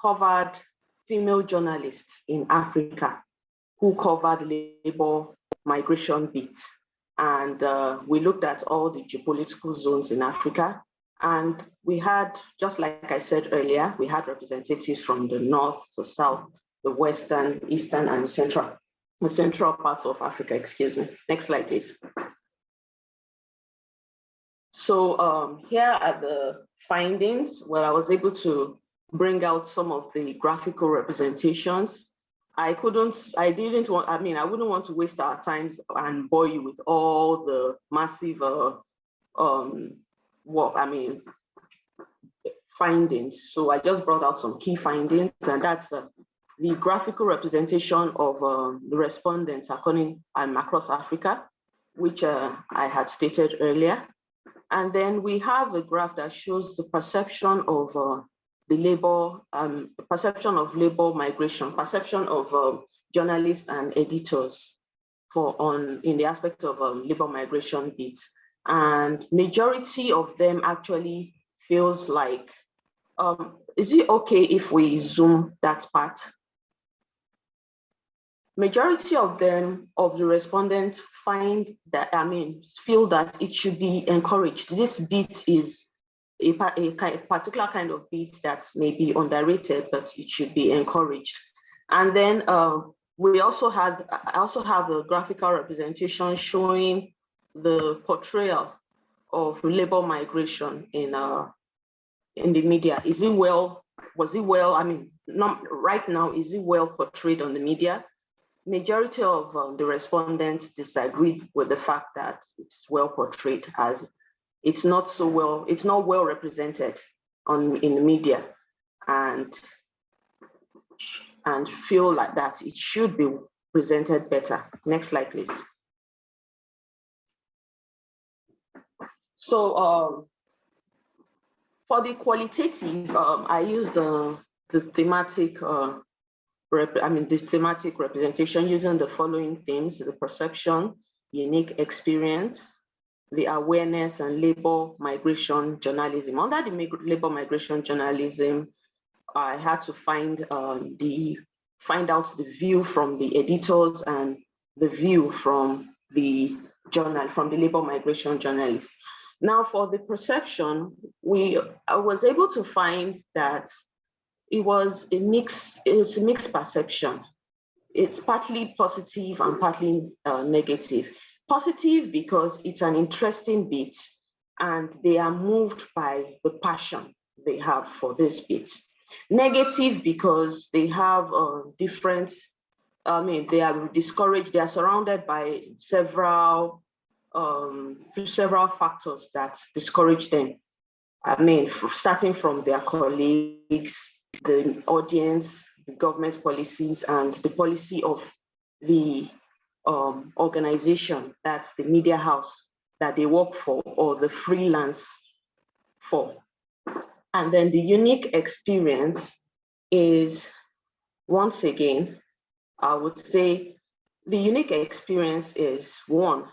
covered female journalists in Africa who covered labor migration bits. And we looked at all the geopolitical zones in Africa. And we had, just like I said earlier, we had representatives from the north, the south, the western, eastern, and the central parts of Africa, excuse me. Next slide, please. So here are the findings. Well, I was able to bring out some of the graphical representations. I wouldn't want to waste our time and bore you with all the massive findings. So I just brought out some key findings, and that's the graphical representation of the respondents across Africa, which I had stated earlier. And then we have a graph that shows the perception of perception of labor migration, perception of journalists and editors in the aspect of labor migration bits. And majority of them actually feels like, is it okay if we zoom that part? Majority of them, of the respondents, feel that it should be encouraged. This bit is a particular kind of beat that may be underrated, but it should be encouraged. And then I also have a graphical representation showing the portrayal of labor migration in the media. Is it well? Was it well? Right now, is it well portrayed on the media? Majority of the respondents disagreed with the fact that it's well portrayed, as it's not well represented in the media, and feel like that it should be presented better. Next slide, please. So for the qualitative, I used the thematic thematic representation using the following themes: the perception, unique experience, the awareness, and labor migration journalism. Under the labor migration journalism, I had to find the find out the view from the editors and the view from the labor migration journalists. Now, for the perception, I was able to find that it's a mixed perception. It's partly positive and partly negative. Positive because it's an interesting bit and they are moved by the passion they have for this bit. Negative because they have they are discouraged, they are surrounded by several factors that discourage them. Starting from their colleagues, the audience, the government policies, and the policy of the organization, that's the media house that they work for or the freelance for. And then the unique experience is, once again, I would say the unique experience is, one,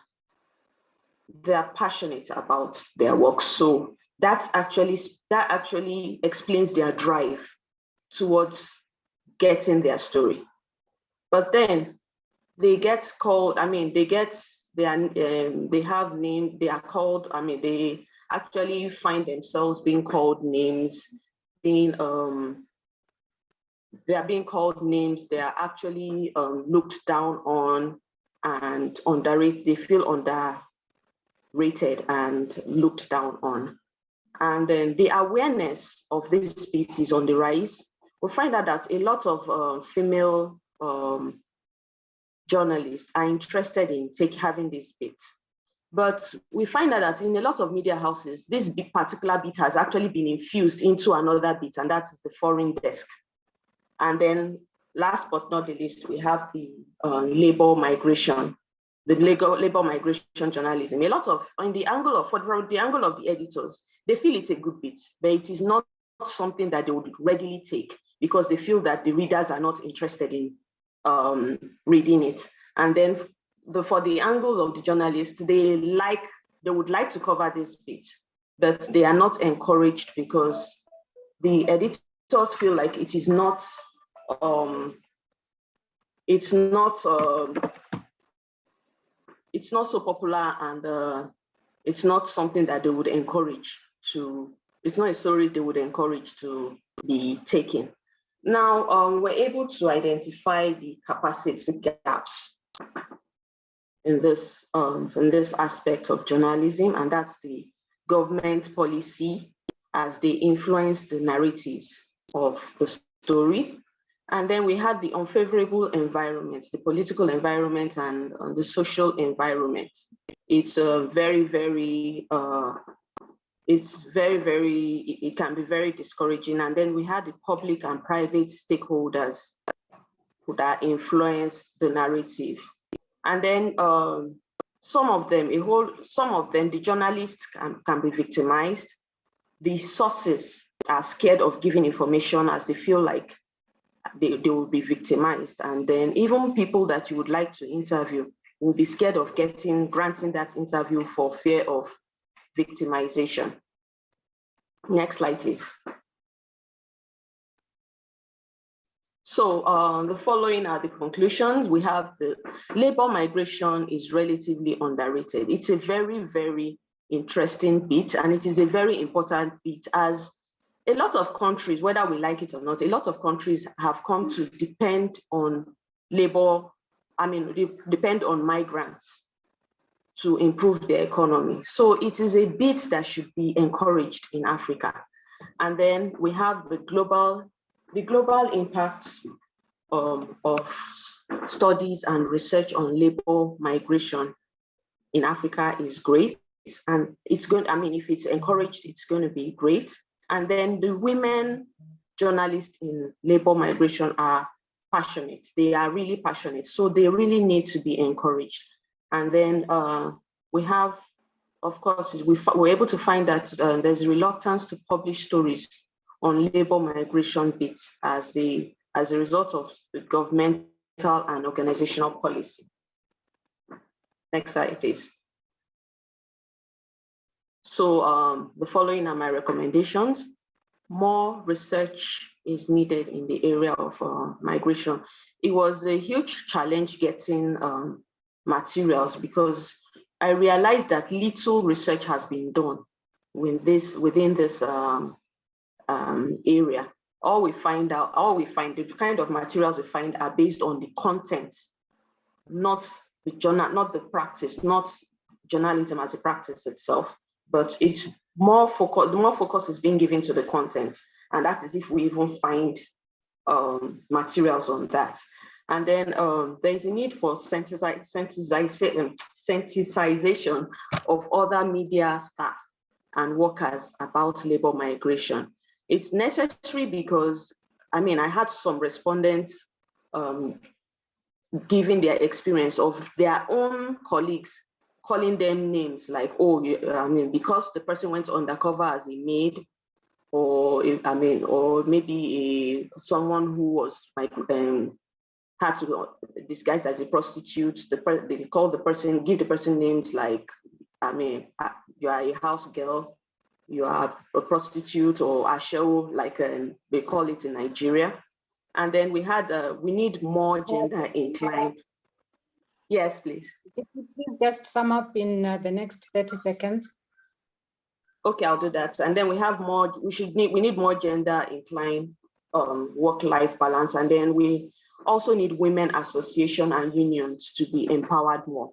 they're passionate about their work. So that actually explains their drive towards getting their story. But then they get called, they have names, they are called, they actually find themselves being called names, they are being called names, they are actually looked down on and underrated, they feel underrated and looked down on. And then the awareness of this bit is on the rise. We find out that a lot of female journalists are interested in having this bit. But we find out that in a lot of media houses, this particular bit has actually been infused into another bit, and that's the foreign desk. And then last but not the least, we have the labor migration, labor migration journalism. A lot of, from the angle of the editors, they feel it's a good bit, but it is not something that they would readily take because they feel that the readers are not interested in reading it. And then for the angles of the journalists, they would like to cover this bit, but they are not encouraged because the editors feel like it is not so popular, and it's not something that they would encourage to. It's not a story they would encourage to be taken. Now, we're able to identify the capacity gaps in this aspect of journalism, and that's the government policy as they influence the narratives of the story. And then we had the unfavorable environment, the political environment and the social environment. It's it can be very discouraging. And then we had the public and private stakeholders that influence the narrative. And then some of them, the journalists can be victimized. The sources are scared of giving information as they feel like they will be victimized. And then even people that you would like to interview will be scared of granting that interview for fear of victimization. Next slide, please. So the following are the conclusions. We have the labor migration is relatively underrated. It's a very, very interesting bit, and it is a very important bit, as a lot of countries, whether we like it or not, a lot of countries have come to depend on depend on migrants to improve their economy. So it is a bit that should be encouraged in Africa. And then we have the global impact of studies and research on labor migration in Africa is great. And it's going, if it's encouraged, it's going to be great. And then the women journalists in labor migration are passionate. They are really passionate. So they really need to be encouraged. And then we have, of course, we're able to find that there's reluctance to publish stories on labor migration bits as a result of the governmental and organizational policy. Next slide, please. So the following are my recommendations. more research is needed in the area of migration. It was a huge challenge getting materials, because I realized that little research has been done within this area. The kind of materials we find are based on the content, not the journal, not the practice, not journalism as a practice itself, but it's more focus. The more focus is being given to the content, and that is if we even find materials on that. And then there is a need for sensitization of other media staff and workers about labor migration. It's necessary because, I mean, I had some respondents giving their experience of their own colleagues calling them names like, oh, I mean, because the person went undercover as a maid, or or maybe someone who was like had to disguise as a prostitute. They call the person, give the person names like, I mean, you are a house girl, you are a prostitute, or ashewo, like they call it in Nigeria. And then we had, we need more gender inclined. Yes, please. If you please just sum up in the next 30 seconds. Okay, I'll do that. And then we have more, we need more gender inclined work-life balance. And then we also need women association and unions to be empowered more.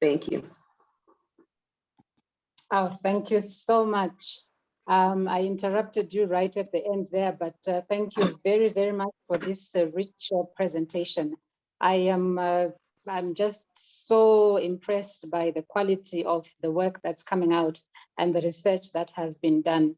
Thank you. Oh, thank you so much. I interrupted you right at the end there, but thank you very, very much for this rich presentation. I'm just so impressed by the quality of the work that's coming out and the research that has been done.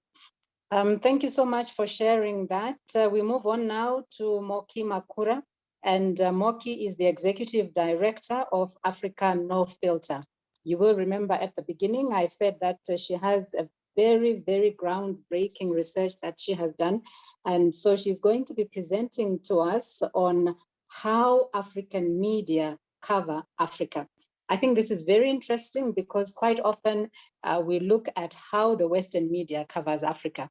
Thank you so much for sharing that. We move on now to Moky Makura, and Moky is the Executive Director of Africa No Filter. You will remember at the beginning, I said that she has a very, very groundbreaking research that she has done. And so she's going to be presenting to us on how African media cover Africa. I think this is very interesting because quite often we look at how the Western media covers Africa.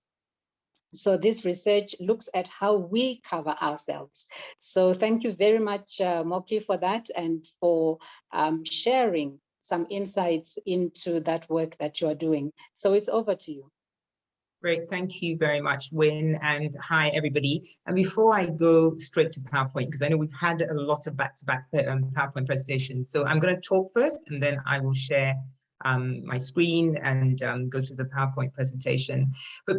So this research looks at how we cover ourselves. So thank you very much, Moky, for that and for sharing some insights into that work that you are doing. So it's over to you. Great, thank you very much, Wynne, and hi, everybody. And before I go straight to PowerPoint, because I know we've had a lot of back-to-back PowerPoint presentations, so I'm going to talk first, and then I will share my screen and go through the PowerPoint presentation. But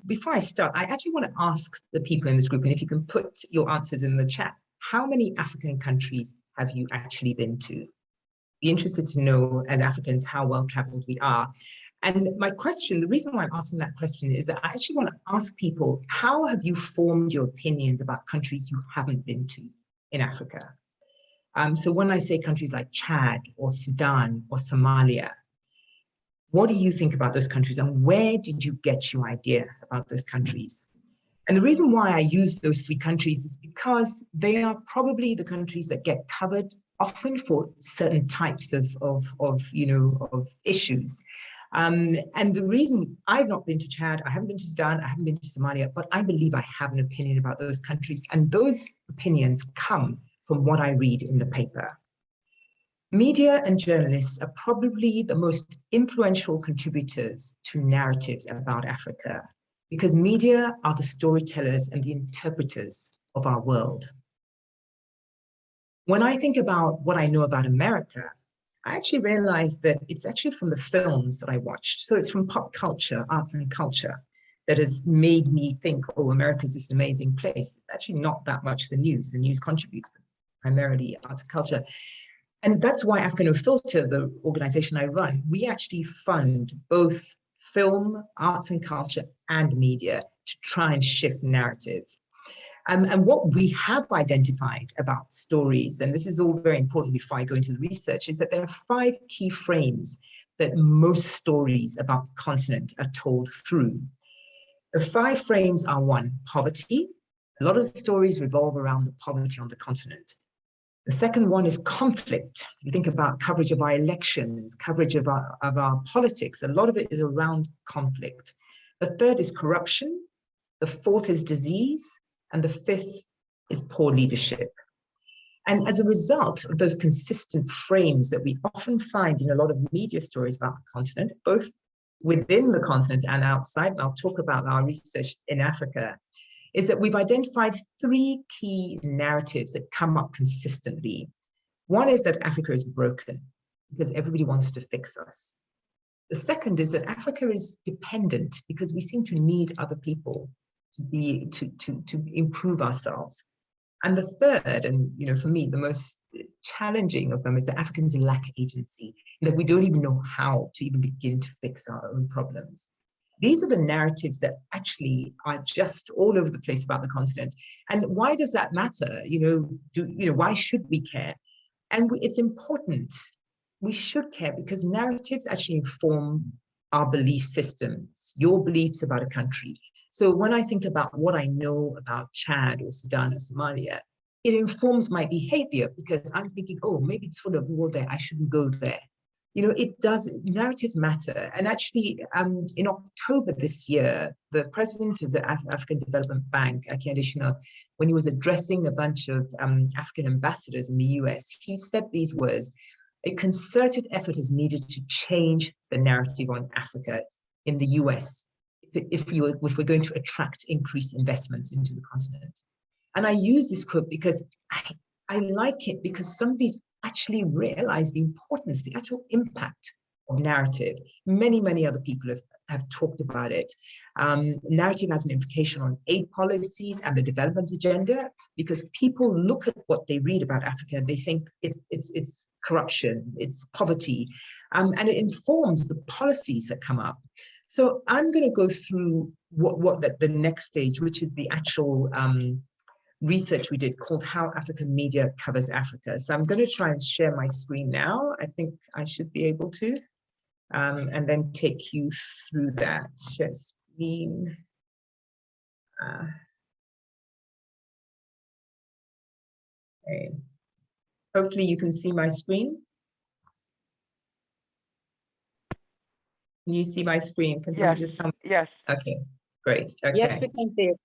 before I start, I actually want to ask the people in this group, and if you can put your answers in the chat, how many African countries have you actually been to? Be interested to know, as Africans, how well-traveled we are. And my question, the reason why I'm asking that question is that I actually want to ask people, how have you formed your opinions about countries you haven't been to in Africa? So when I say countries like Chad or Sudan or Somalia, what do you think about those countries and where did you get your idea about those countries? And the reason why I use those three countries is because they are probably the countries that get covered often for certain types of issues. And the reason I've not been to Chad, I haven't been to Sudan, I haven't been to Somalia, but I believe I have an opinion about those countries. And those opinions come from what I read in the paper. Media and journalists are probably the most influential contributors to narratives about Africa, because media are the storytellers and the interpreters of our world. When I think about what I know about America, I actually realized that it's actually from the films that I watched. So it's from pop culture, arts and culture, that has made me think, oh, America's this amazing place. It's actually not that much the news. The news contributes, but primarily arts and culture. And that's why Africa No Filter, the organization I run, we actually fund both film, arts and culture, and media to try and shift narratives. And what we have identified about stories, and this is all very important before I go into the research, is that there are 5 key frames that most stories about the continent are told through. The 5 frames are: 1, poverty. A lot of stories revolve around the poverty on the continent. The second one is conflict. You think about coverage of our elections, coverage of our politics. A lot of it is around conflict. The third is corruption. The fourth is disease. And the fifth is poor leadership. And as a result of those consistent frames that we often find in a lot of media stories about the continent, both within the continent and outside, and I'll talk about our research in Africa, is that we've identified three key narratives that come up consistently. One is that Africa is broken because everybody wants to fix us. The second is that Africa is dependent because we seem to need other people to improve ourselves. And the third, and for me, the most challenging of them, is that Africans lack agency, that we don't even know how to even begin to fix our own problems. These are the narratives that actually are just all over the place about the continent. And why does that matter? Why should we care? And it's important. We should care because narratives actually inform our belief systems, your beliefs about a country. So when I think about what I know about Chad or Sudan or Somalia, it informs my behavior because I'm thinking, oh, maybe it's full of war there, I shouldn't go there. It does, narratives matter. And actually, in October this year, the president of the African Development Bank, Aki Adesina, when he was addressing a bunch of African ambassadors in the US, he said these words: a concerted effort is needed to change the narrative on Africa in the US if we're going to attract increased investments into the continent. And I use this quote because I like it because somebody's actually realized the importance, the actual impact of narrative. Many, many other people have talked about it. Narrative has an implication on aid policies and the development agenda because people look at what they read about Africa and they think it's corruption, it's poverty, and it informs the policies that come up. So I'm going to go through the next stage, which is the actual research we did called How African Media Covers Africa. So I'm going to try and share my screen now. I think I should be able to, and then take you through that. Share screen. Okay. Hopefully you can see my screen. Can you see my screen? Can someone just tell me? Yes. Okay, great. Okay. Yes, we can see it.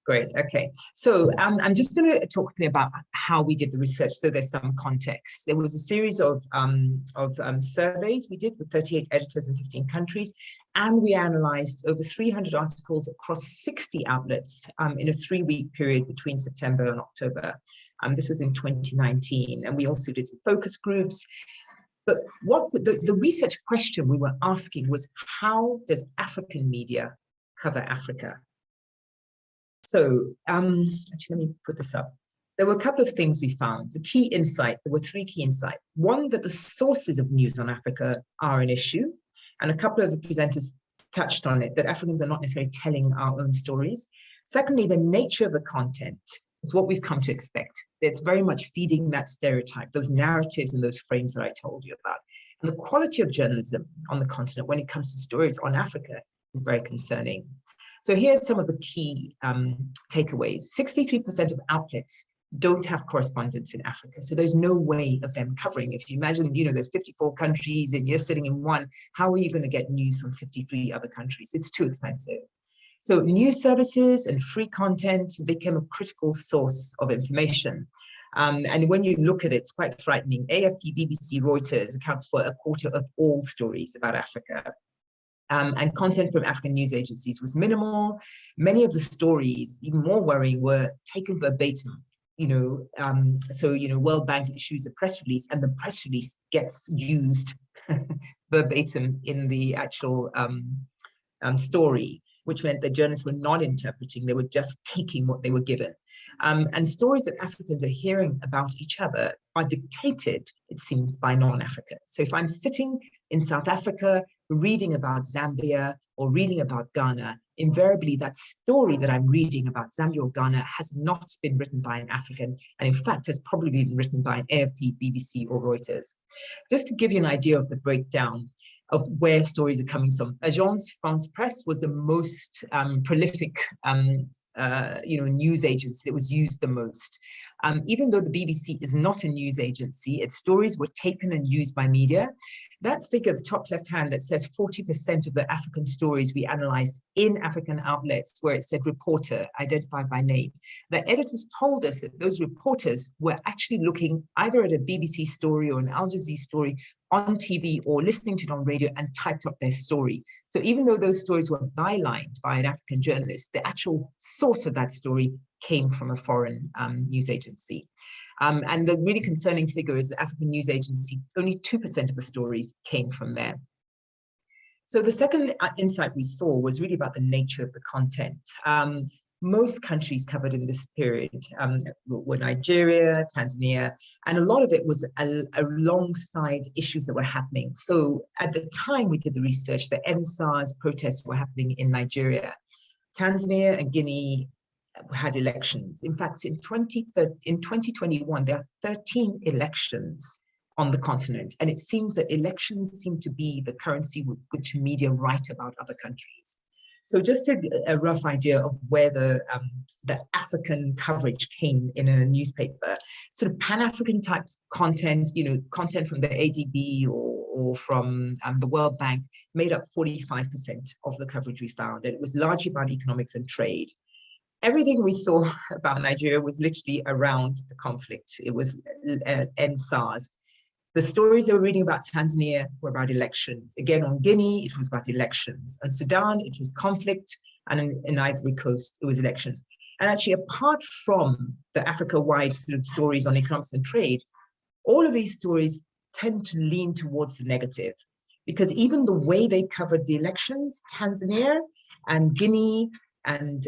Great. Okay. So I'm just going to talk about how we did the research so there's some context. There was a series of surveys we did with 38 editors in 15 countries, and we analyzed over 300 articles across 60 outlets in a 3-week period between September and October. This was in 2019, and we also did some focus groups. But what the research question we were asking was, how does African media cover Africa? So actually, let me put this up. There were a couple of things we found. The key insight, there were 3 key insights. One, that the sources of news on Africa are an issue. And a couple of the presenters touched on it, that Africans are not necessarily telling our own stories. Secondly, the nature of the content is what we've come to expect. It's very much feeding that stereotype, those narratives and those frames that I told you about. And the quality of journalism on the continent when it comes to stories on Africa is very concerning. So here's some of the key takeaways. 63% of outlets don't have correspondents in Africa. So there's no way of them covering. If you imagine, there's 54 countries and you're sitting in one, how are you going to get news from 53 other countries? It's too expensive. So news services and free content became a critical source of information. And when you look at it, it's quite frightening. AFP, BBC, Reuters accounts for 1/4 of all stories about Africa. And content from African news agencies was minimal. Many of the stories, even more worrying, were taken verbatim. World Bank issues a press release, and the press release gets used verbatim in the actual story, which meant that journalists were not interpreting, they were just taking what they were given. And stories that Africans are hearing about each other are dictated, it seems, by non-Africans. So if I'm sitting in South Africa reading about Zambia or reading about Ghana, invariably that story that I'm reading about Zambia or Ghana has not been written by an African, and in fact has probably been written by an AFP, BBC, or Reuters. Just to give you an idea of the breakdown of where stories are coming from, Agence France Presse was the most prolific news agency that was used the most. Even though the BBC is not a news agency, its stories were taken and used by media. That figure, the top left hand, that says 40% of the African stories we analyzed in African outlets where it said reporter, identified by name, the editors told us that those reporters were actually looking either at a BBC story or an Al Jazeera story on TV or listening to it on radio and typed up their story. So even though those stories were bylined by an African journalist, the actual source of that story came from a foreign news agency. And the really concerning figure is the African news agency, only 2% of the stories came from there. So the second insight we saw was really about the nature of the content. Most countries covered in this period were Nigeria, Tanzania, and a lot of it was alongside issues that were happening. So at the time we did the research, the EndSARS protests were happening in Nigeria. Tanzania and Guinea had elections. In fact, in 2021, there are 13 elections on the continent. And it seems that elections seem to be the currency with which media write about other countries. So just a rough idea of where the African coverage came in a newspaper, sort of Pan-African types content, content from the ADB or from the World Bank made up 45% of the coverage we found. And it was largely about economics and trade. Everything we saw about Nigeria was literally around the conflict. It was EndSARS. The stories they were reading about Tanzania were about elections. Again, on Guinea, it was about elections. And Sudan, it was conflict. And in Ivory Coast, it was elections. And actually, apart from the Africa-wide sort of stories on economics and trade, all of these stories tend to lean towards the negative. Because even the way they covered the elections, Tanzania and Guinea, and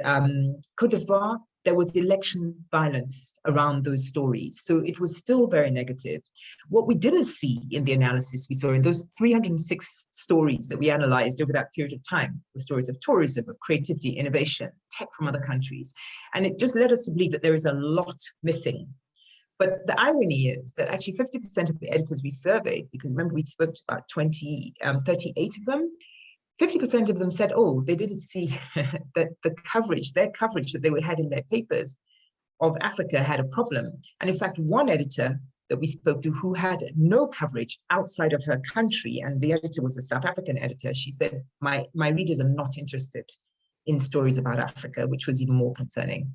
Cote d'Ivoire, there was election violence around those stories. So it was still very negative. What we didn't see in the analysis we saw in those 306 stories that we analyzed over that period of time, the stories of tourism, of creativity, innovation, tech from other countries. And it just led us to believe that there is a lot missing. But the irony is that actually 50% of the editors we surveyed, because remember we spoke to about 38 of them, 50% of them said, oh, they didn't see that their coverage that they had in their papers of Africa had a problem. And in fact, one editor that we spoke to who had no coverage outside of her country, and the editor was a South African editor, she said, my readers are not interested in stories about Africa, which was even more concerning.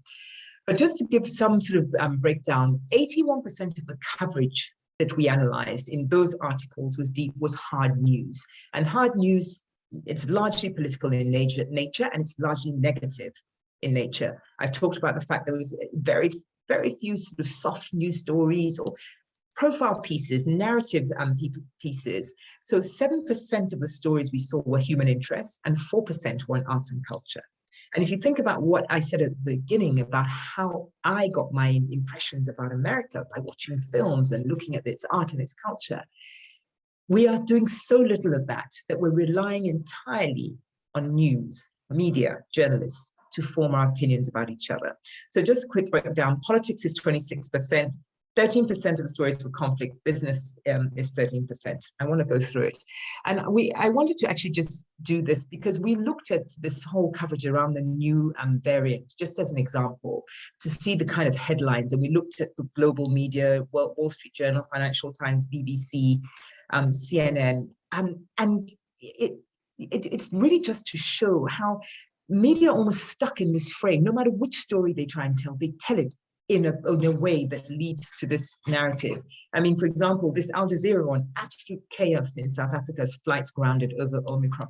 But just to give some sort of breakdown, 81% of the coverage that we analyzed in those articles was hard news. And hard news, it's largely political in nature, and it's largely negative in nature. I've talked about the fact there was very, very few sort of soft news stories or profile pieces, narrative pieces. So 7% of the stories we saw were human interest and 4% were in arts and culture. And if you think about what I said at the beginning about how I got my impressions about America by watching films and looking at its art and its culture, we are doing so little of that we're relying entirely on news, media, journalists to form our opinions about each other. So just a quick breakdown, politics is 26%, 13% of the stories for conflict, business is 13%. I want to go through it. And I wanted to actually just do this because we looked at this whole coverage around the new variant, just as an example, to see the kind of headlines. And we looked at the global media, Wall Street Journal, Financial Times, BBC, CNN, and it's really just to show how media almost stuck in this frame. No matter which story they try and tell, they tell it in a way that leads to this narrative. I mean, for example, this Al Jazeera one, absolute chaos in South Africa's flights grounded over Omicron.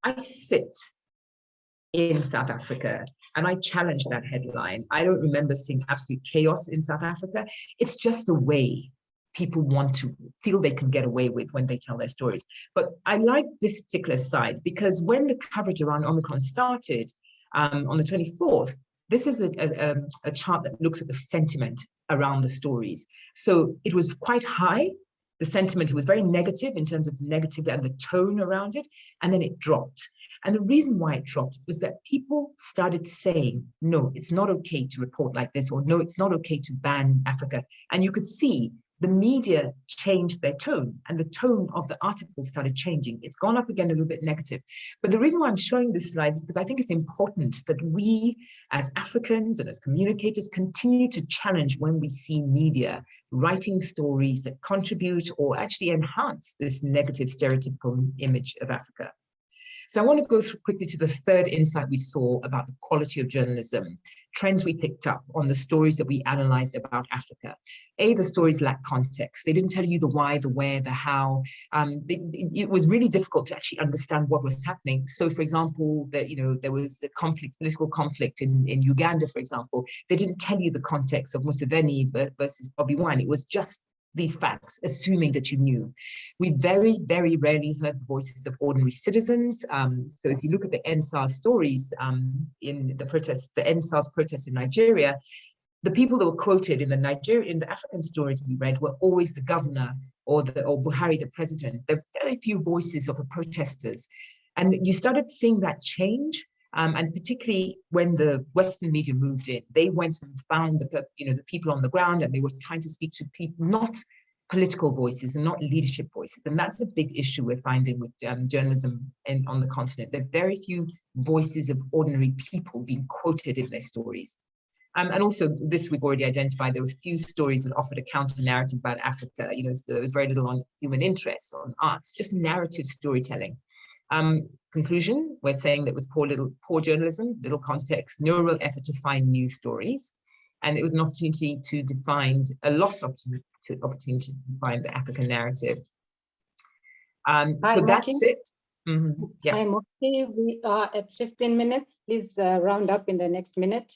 I sit in South Africa and I challenge that headline. I don't remember seeing absolute chaos in South Africa. It's just a way people want to feel they can get away with when they tell their stories. But I like this particular side because when the coverage around Omicron started on the 24th, this is a chart that looks at the sentiment around the stories. So it was quite high. The sentiment was very negative in terms of the negative and the tone around it, and then it dropped. And the reason why it dropped was that people started saying, no, it's not okay to report like this, or no, it's not okay to ban Africa. And you could see the media changed their tone, and the tone of the article started changing. It's gone up again a little bit negative. But the reason why I'm showing this slide is because I think it's important that we as Africans and as communicators continue to challenge when we see media writing stories that contribute or actually enhance this negative stereotypical image of Africa. So I want to go through quickly to the third insight we saw about the quality of journalism, trends we picked up on the stories that we analyzed about Africa. The stories lack context. They didn't tell you the why, the where, the how. It was really difficult to actually understand what was happening. So, for example, there was a conflict, political conflict in Uganda, for example. They didn't tell you the context of Museveni versus Bobby Wine. It was just these facts, assuming that you knew. We very, very rarely heard the voices of ordinary citizens. So if you look at the NSAS stories in the protests, the NSAS protests in Nigeria, the people that were quoted in the African stories we read were always the governor or Buhari, the president. There are very few voices of the protesters. And you started seeing that change. And particularly when the Western media moved in, they went and found the people on the ground, and they were trying to speak to people, not political voices and not leadership voices. And that's a big issue we're finding with journalism on the continent. There are very few voices of ordinary people being quoted in their stories. And also, this we've already identified, there were few stories that offered a counter-narrative about Africa. So there was very little on human interests, on arts, just narrative storytelling. Conclusion, we're saying that it was poor journalism, little context, no real effort to find new stories. And it was an opportunity to define, a lost opportunity to define the African narrative. So that's it. Mm-hmm. Yeah. Hi, Moky. We are at 15 minutes. Please round up in the next minute.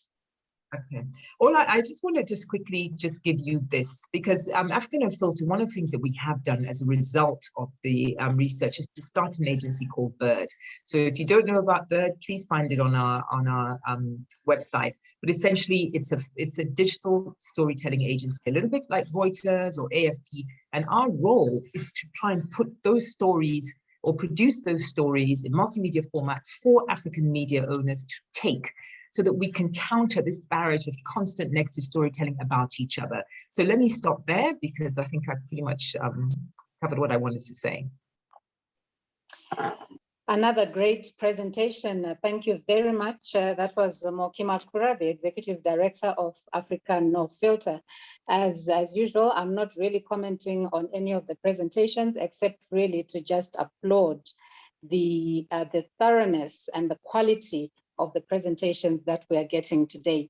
Okay. I just want to quickly give you this, because Africa No Filter, one of the things that we have done as a result of the research is to start an agency called Bird. So if you don't know about Bird, please find it on our website. But essentially, it's a digital storytelling agency, a little bit like Reuters or AFP. And our role is to try and put those stories or produce those stories in multimedia format for African media owners to take, so that we can counter this barrage of constant negative storytelling about each other. So let me stop there, because I think I've pretty much covered what I wanted to say. Another great presentation. Thank you very much. That was Moky Makura, the Executive Director of Africa No Filter. As usual, I'm not really commenting on any of the presentations, except really to just applaud the thoroughness and the quality of the presentations that we are getting today.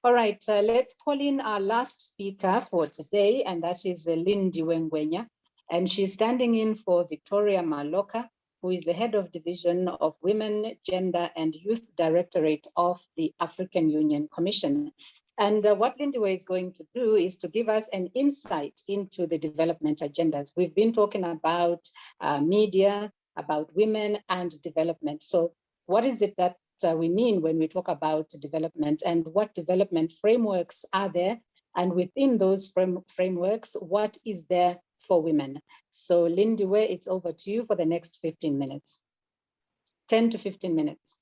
All right, let's call in our last speaker for today, and that is Lindiwe Ngwenya. And she's standing in for Victoria Maloka, who is the head of division of Women, Gender and Youth Directorate of the African Union Commission. And what Lindiwe is going to do is to give us an insight into the development agendas. We've been talking about media, about women and development. So what is it that we mean when we talk about development, and what development frameworks are there? And within those frameworks, what is there for women? So Lindiwe, it's over to you for the next 15 minutes, 10 to 15 minutes.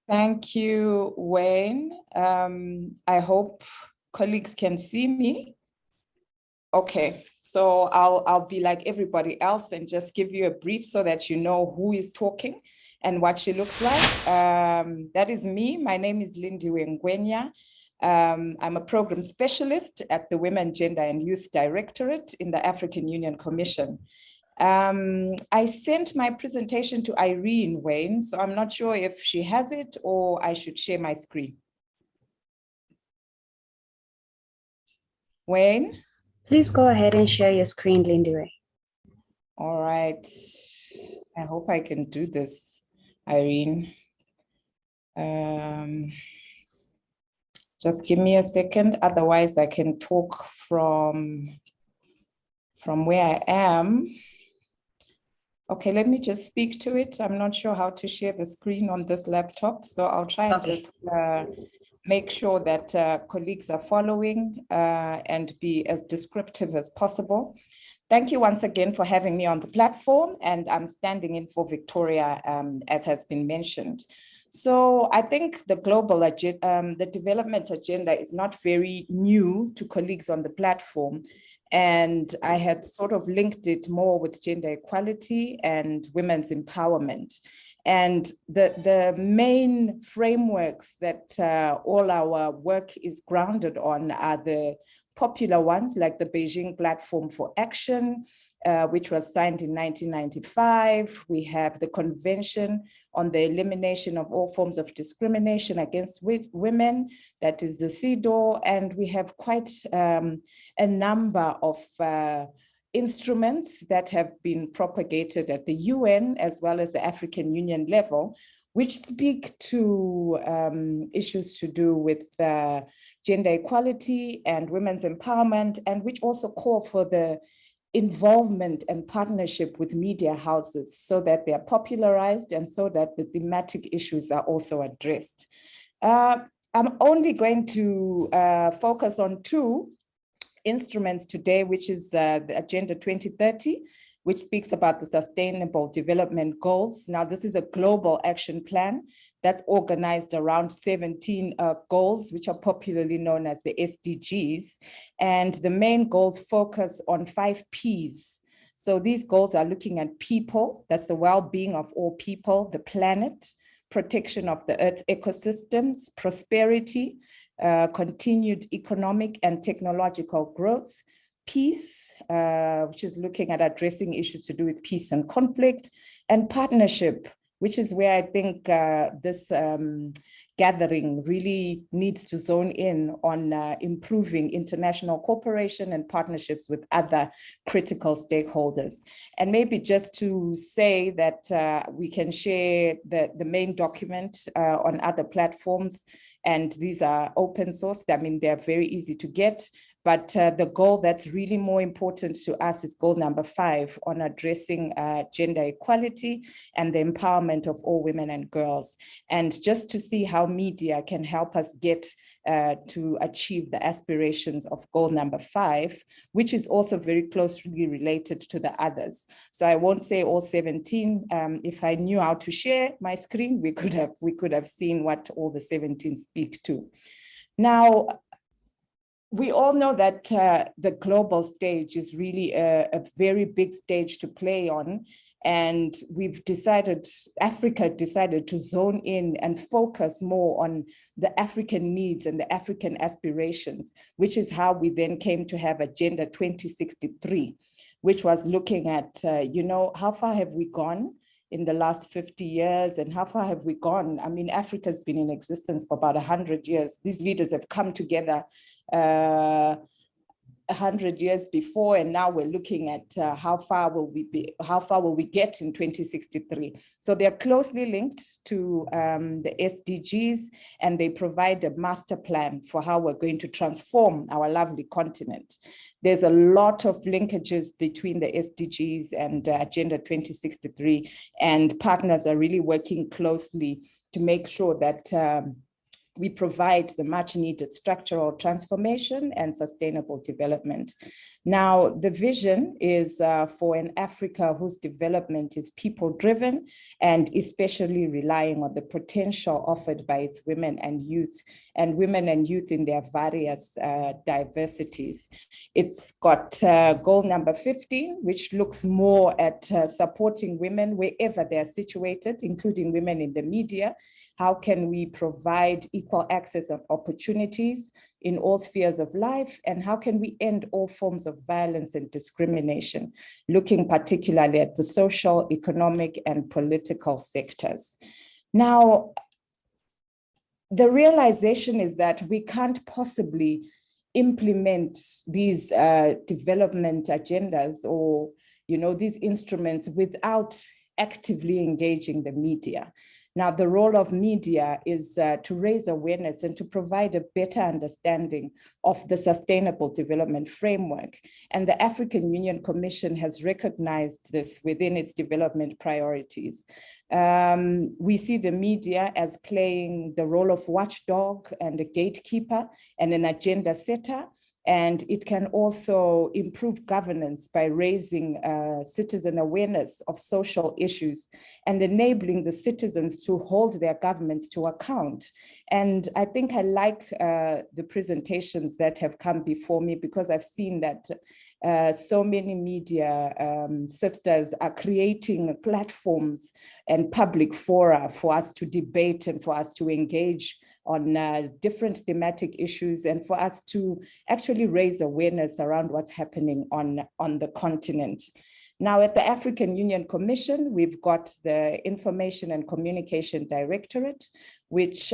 Thank you, Wayne. I hope colleagues can see me. Okay, so I'll be like everybody else and just give you a brief so that you know who is talking and what she looks like. That is me. My name is Lindiwe Ngwenya. I'm a program specialist at the Women, Gender and Youth Directorate in the African Union Commission. I sent my presentation to Irene, Wayne, so I'm not sure if she has it or I should share my screen. Wayne? Please go ahead and share your screen, Lindiwe. All right. I hope I can do this, Irene. Just give me a second. Otherwise, I can talk from where I am. Okay, let me just speak to it. I'm not sure how to share the screen on this laptop, so I'll try and just make sure that colleagues are following and be as descriptive as possible. Thank you once again for having me on the platform, and I'm standing in for Victoria, as has been mentioned. So I think the global the development agenda is not very new to colleagues on the platform. And I had sort of linked it more with gender equality and women's empowerment. And the main frameworks that all our work is grounded on are the popular ones, like the Beijing Platform for Action, which was signed in 1995. We have the Convention on the Elimination of All Forms of Discrimination Against Women, that is the CEDAW, and we have quite a number of instruments that have been propagated at the UN as well as the African Union level, which speak to issues to do with gender equality and women's empowerment, and which also call for the involvement and partnership with media houses so that they are popularized and so that the thematic issues are also addressed. I'm only going to focus on two instruments today, which is the Agenda 2030, which speaks about the Sustainable Development Goals. Now, this is a global action plan that's organized around 17 goals, which are popularly known as the SDGs. And the main goals focus on 5 Ps. So these goals are looking at people, that's the well-being of all people, the planet, protection of the Earth's ecosystems, prosperity, continued economic and technological growth, peace, which is looking at addressing issues to do with peace and conflict, and partnership, which is where I think this gathering really needs to zone in on improving international cooperation and partnerships with other critical stakeholders. And maybe just to say that we can share the main document on other platforms, and these are open source. I mean, they're very easy to get. But the goal that's really more important to us is goal number 5 on addressing gender equality and the empowerment of all women and girls. And just to see how media can help us get to achieve the aspirations of goal number 5, which is also very closely related to the others. So I won't say all 17. If I knew how to share my screen, we could have seen what all the 17 speak to. Now, we all know that the global stage is really a very big stage to play on. And Africa decided to zone in and focus more on the African needs and the African aspirations, which is how we then came to have Agenda 2063, which was looking at, how far have we gone in the last 50 years and how far have we gone? I mean, Africa's been in existence for about 100 years. These leaders have come together 100 years before, and now we're looking at how far will we get in 2063. So they're closely linked to the SDGs, and they provide a master plan for how we're going to transform our lovely continent. There's a lot of linkages between the SDGs and Agenda 2063, and partners are really working closely to make sure that we provide the much needed structural transformation and sustainable development. Now, the vision is for an Africa whose development is people-driven and especially relying on the potential offered by its women and youth in their various diversities. It's got goal number 15, which looks more at supporting women wherever they're situated, including women in the media. How can we provide equal access of opportunities in all spheres of life? And how can we end all forms of violence and discrimination, looking particularly at the social, economic, and political sectors? Now, the realization is that we can't possibly implement these development agendas or these instruments without actively engaging the media. Now, the role of media is to raise awareness and to provide a better understanding of the Sustainable Development Framework. And the African Union Commission has recognized this within its development priorities. We see the media as playing the role of watchdog and a gatekeeper and an agenda setter. And it can also improve governance by raising citizen awareness of social issues and enabling the citizens to hold their governments to account. And I think I like the presentations that have come before me, because I've seen that so many media sisters are creating platforms and public fora for us to debate and for us to engage on different thematic issues, and for us to actually raise awareness around what's happening on the continent. Now, at the African Union Commission, we've got the Information and Communication Directorate, which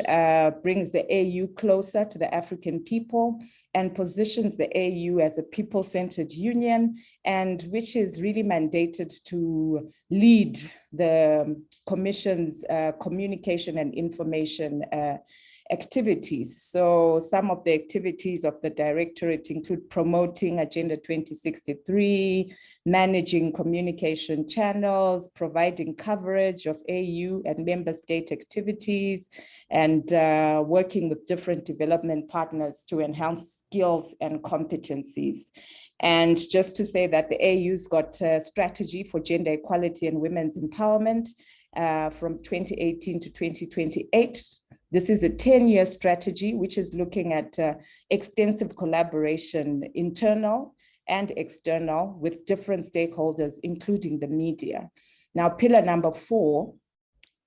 brings the AU closer to the African people and positions the AU as a people-centered union, and which is really mandated to lead the Commission's communication and information activities. So some of the activities of the Directorate include promoting Agenda 2063, managing communication channels, providing coverage of AU and member state activities, and working with different development partners to enhance skills and competencies. And just to say that the AU's got a strategy for gender equality and women's empowerment from 2018 to 2028. This is a 10-year strategy, which is looking at extensive collaboration, internal and external, with different stakeholders, including the media. Now, pillar number 4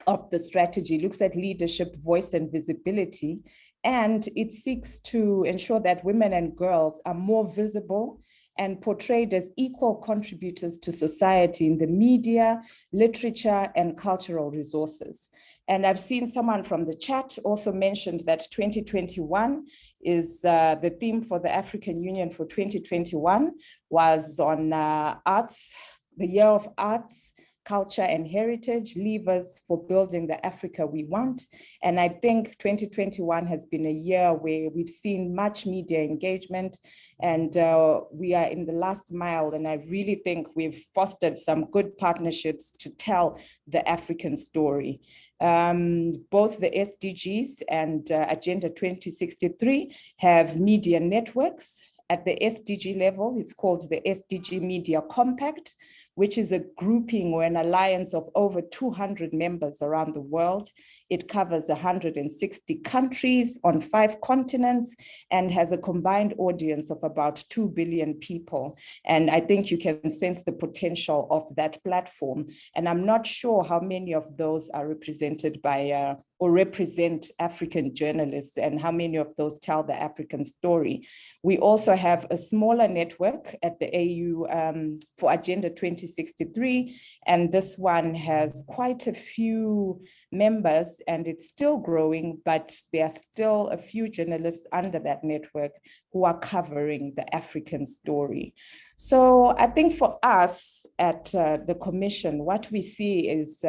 of the strategy looks at leadership, voice, and visibility, and it seeks to ensure that women and girls are more visible and portrayed as equal contributors to society in the media, literature, and cultural resources. And I've seen someone from the chat also mentioned that 2021 is the theme for the African Union for 2021 was on arts, the year of arts, culture and heritage, levers for building the Africa we want. And I think 2021 has been a year where we've seen much media engagement, and we are in the last mile. And I really think we've fostered some good partnerships to tell the African story. Both the SDGs and Agenda 2063 have media networks. At the SDG level, it's called the SDG Media Compact, which is a grouping or an alliance of over 200 members around the world. It covers 160 countries on 5 continents and has a combined audience of about 2 billion people. And I think you can sense the potential of that platform. And I'm not sure how many of those are represented by or represent African journalists, and how many of those tell the African story. We also have a smaller network at the AU for Agenda 2063, and this one has quite a few members, and it's still growing, but there are still a few journalists under that network who are covering the African story. So I think for us at the Commission, what we see is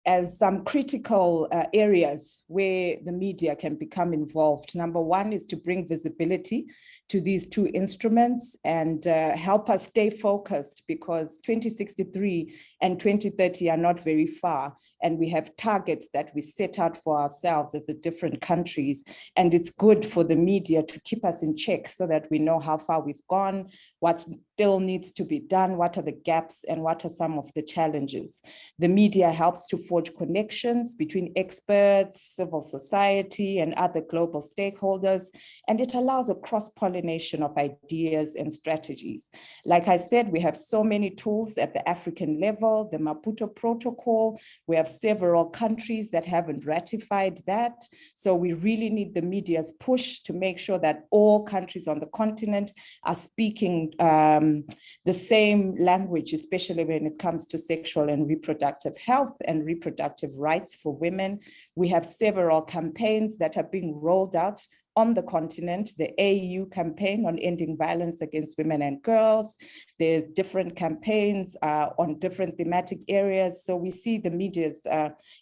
as some critical areas where the media can become involved. Number one is to bring visibility to these 2 instruments and help us stay focused, because 2063 and 2030 are not very far. And we have targets that we set out for ourselves as the different countries. And it's good for the media to keep us in check so that we know how far we've gone, what still needs to be done, what are the gaps, and what are some of the challenges. The media helps to forge connections between experts, civil society, and other global stakeholders, and it allows a cross-pollination of ideas and strategies. Like I said, we have so many tools at the African level, the Maputo Protocol. We have several countries that haven't ratified that. So we really need the media's push to make sure that all countries on the continent are speaking the same language, especially when it comes to sexual and reproductive health and reproductive rights for women. We have several campaigns that are being rolled out on the continent, the AU campaign on ending violence against women and girls. There's different campaigns on different thematic areas. So we see the media's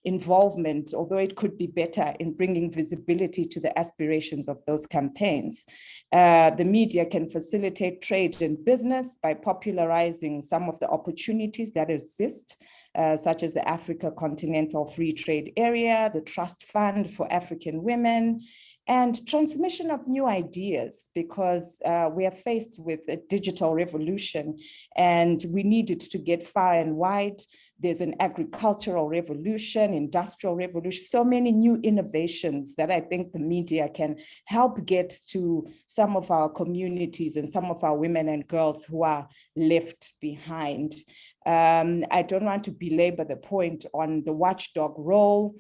involvement, although it could be better, in bringing visibility to the aspirations of those campaigns. The media can facilitate trade and business by popularizing some of the opportunities that exist, such as the Africa Continental Free Trade Area, the Trust Fund for African Women, and transmission of new ideas, because we are faced with a digital revolution and we need it to get far and wide. There's an agricultural revolution, industrial revolution, so many new innovations that I think the media can help get to some of our communities and some of our women and girls who are left behind. I don't want to belabor the point on the watchdog role,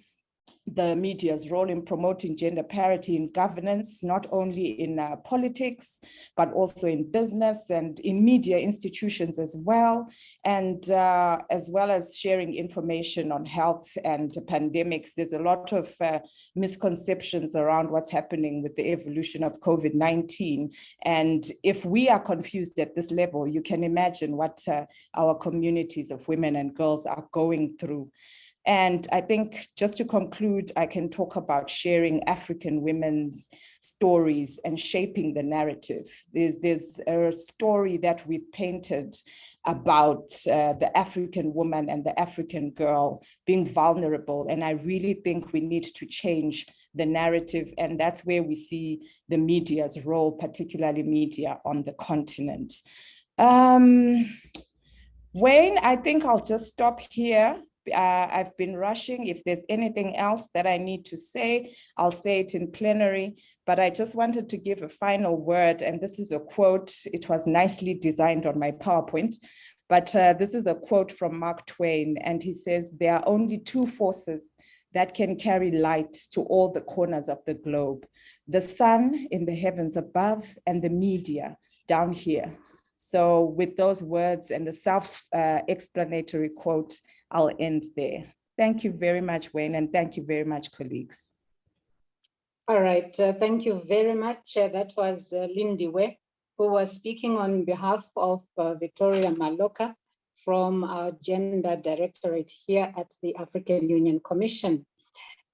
the media's role in promoting gender parity in governance, not only in politics, but also in business and in media institutions as well, and as well as sharing information on health and pandemics. There's a lot of misconceptions around what's happening with the evolution of COVID-19. And if we are confused at this level, you can imagine what our communities of women and girls are going through. And I think just to conclude, I can talk about sharing African women's stories and shaping the narrative. There's a story that we've painted about the African woman and the African girl being vulnerable. And I really think we need to change the narrative. And that's where we see the media's role, particularly media on the continent. Wayne, I think I'll just stop here. I've been rushing. If there's anything else that I need to say, I'll say it in plenary, but I just wanted to give a final word. And this is a quote. It was nicely designed on my PowerPoint, but this is a quote from Mark Twain. And he says, there are only two forces that can carry light to all the corners of the globe: the sun in the heavens above and the media down here. So with those words and the self-explanatory quote, I'll end there. Thank you very much, Wayne, and thank you very much, colleagues. All right, thank you very much. That was Lindiwe, who was speaking on behalf of Victoria Maloka from our Gender Directorate here at the African Union Commission.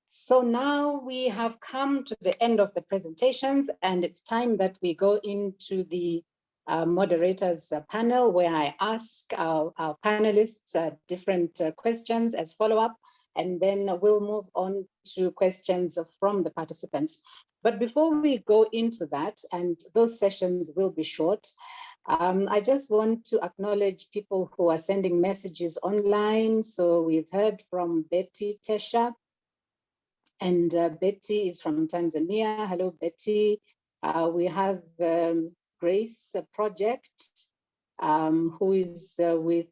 So now we have come to the end of the presentations, and it's time that we go into the moderators panel, where I ask our panelists different questions as follow-up, and then we'll move on to questions from the participants. But before we go into that, and those sessions will be short, I just want to acknowledge people who are sending messages online. So we've heard from Betty Tesha, and Betty is from Tanzania. Hello, Betty. We have Grace Project, who is with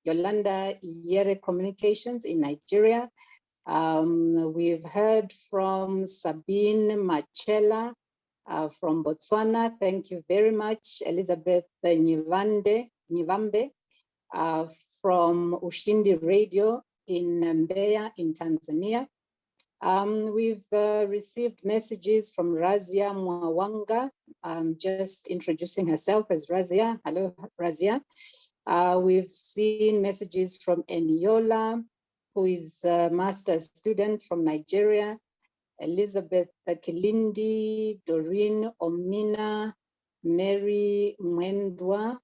Yolanda Yere Communications in Nigeria. We've heard from Sabine Machela from Botswana. Thank you very much. Elizabeth Nyivambe from Ushindi Radio in Mbeya in Tanzania. We've received messages from Razia Mwawanga, just introducing herself as Razia. Hello, Razia. We've seen messages from Eniola, who is a master's student from Nigeria, Elizabeth Kilindi, Doreen Omina, Mary Mwendwa.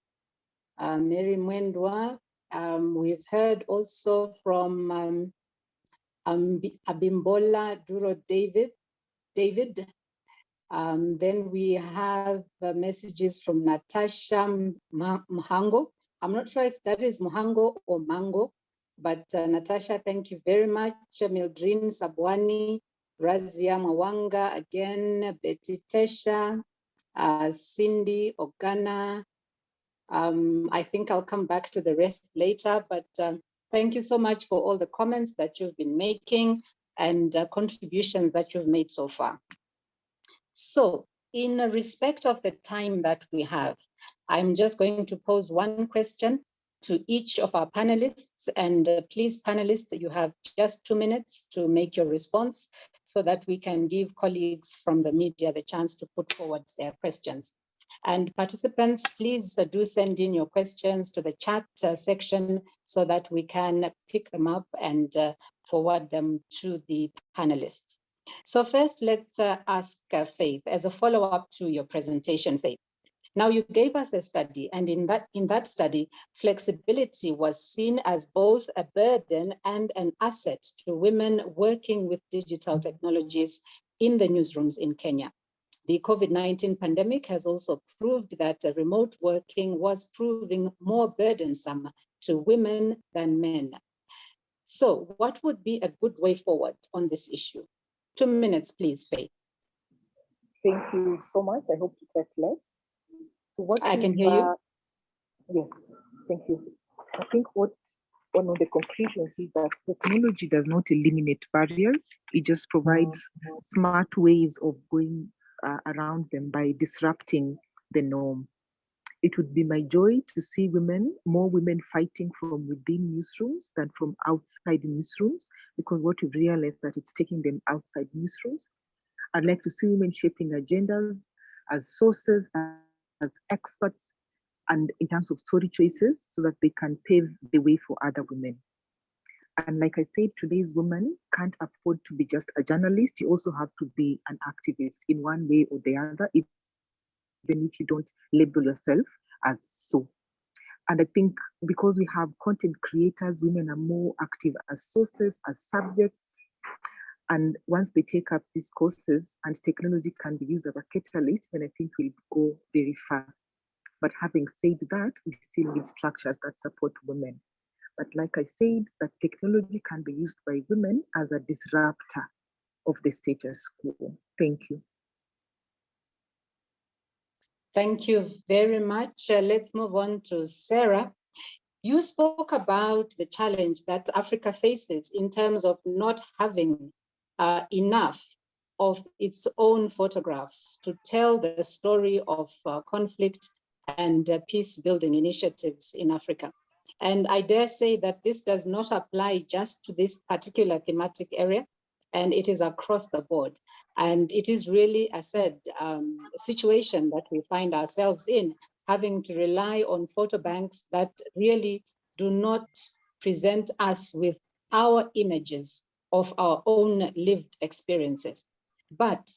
We've heard also from Abimbola Duro David. Then we have messages from Natasha Muhango. I'm not sure if that is Muhango or Mango, but Natasha, thank you very much. Mildrin Sabwani, Razia Mwawanga again, Betty Tesha, Cindy Ogana. I think I'll come back to the rest later, but thank you so much for all the comments that you've been making and contributions that you've made so far. So in respect of the time that we have, I'm just going to pose one question to each of our panelists. And please, panelists, you have just 2 minutes to make your response so that we can give colleagues from the media the chance to put forward their questions. And participants, please do send in your questions to the chat section so that we can pick them up and forward them to the panelists. So first, let's ask Faith as a follow-up to your presentation, Faith. Now, you gave us a study, and in that study, flexibility was seen as both a burden and an asset to women working with digital technologies in the newsrooms in Kenya. The COVID-19 pandemic has also proved that remote working was proving more burdensome to women than men. So what would be a good way forward on this issue? 2 minutes, please, Faye. Thank you so much. I hope to take less. So what I can hear you. Yes, thank you. I think what one of the conclusions is that technology does not eliminate barriers. It just provides smart ways of going around them by disrupting the norm. It would be my joy to see more women fighting from within newsrooms than from outside newsrooms, because what we've realized that it's taking them outside newsrooms. I'd like to see women shaping agendas as sources, as experts, and in terms of story choices, so that they can pave the way for other women. And like I said, today's women can't afford to be just a journalist. You also have to be an activist in one way or the other, even if you don't label yourself as so. And I think because we have content creators, women are more active as sources, as subjects. And once they take up these courses and technology can be used as a catalyst, then I think we'll go very far. But having said that, we still need structures that support women. But like I said, that technology can be used by women as a disruptor of the status quo. Thank you. Thank you very much. Let's move on to Sarah. You spoke about the challenge that Africa faces in terms of not having enough of its own photographs to tell the story of conflict and peace-building initiatives in Africa. And I dare say that this does not apply just to this particular thematic area, and it is across the board. And it is really a sad situation that we find ourselves in, having to rely on photo banks that really do not present us with our images of our own lived experiences. But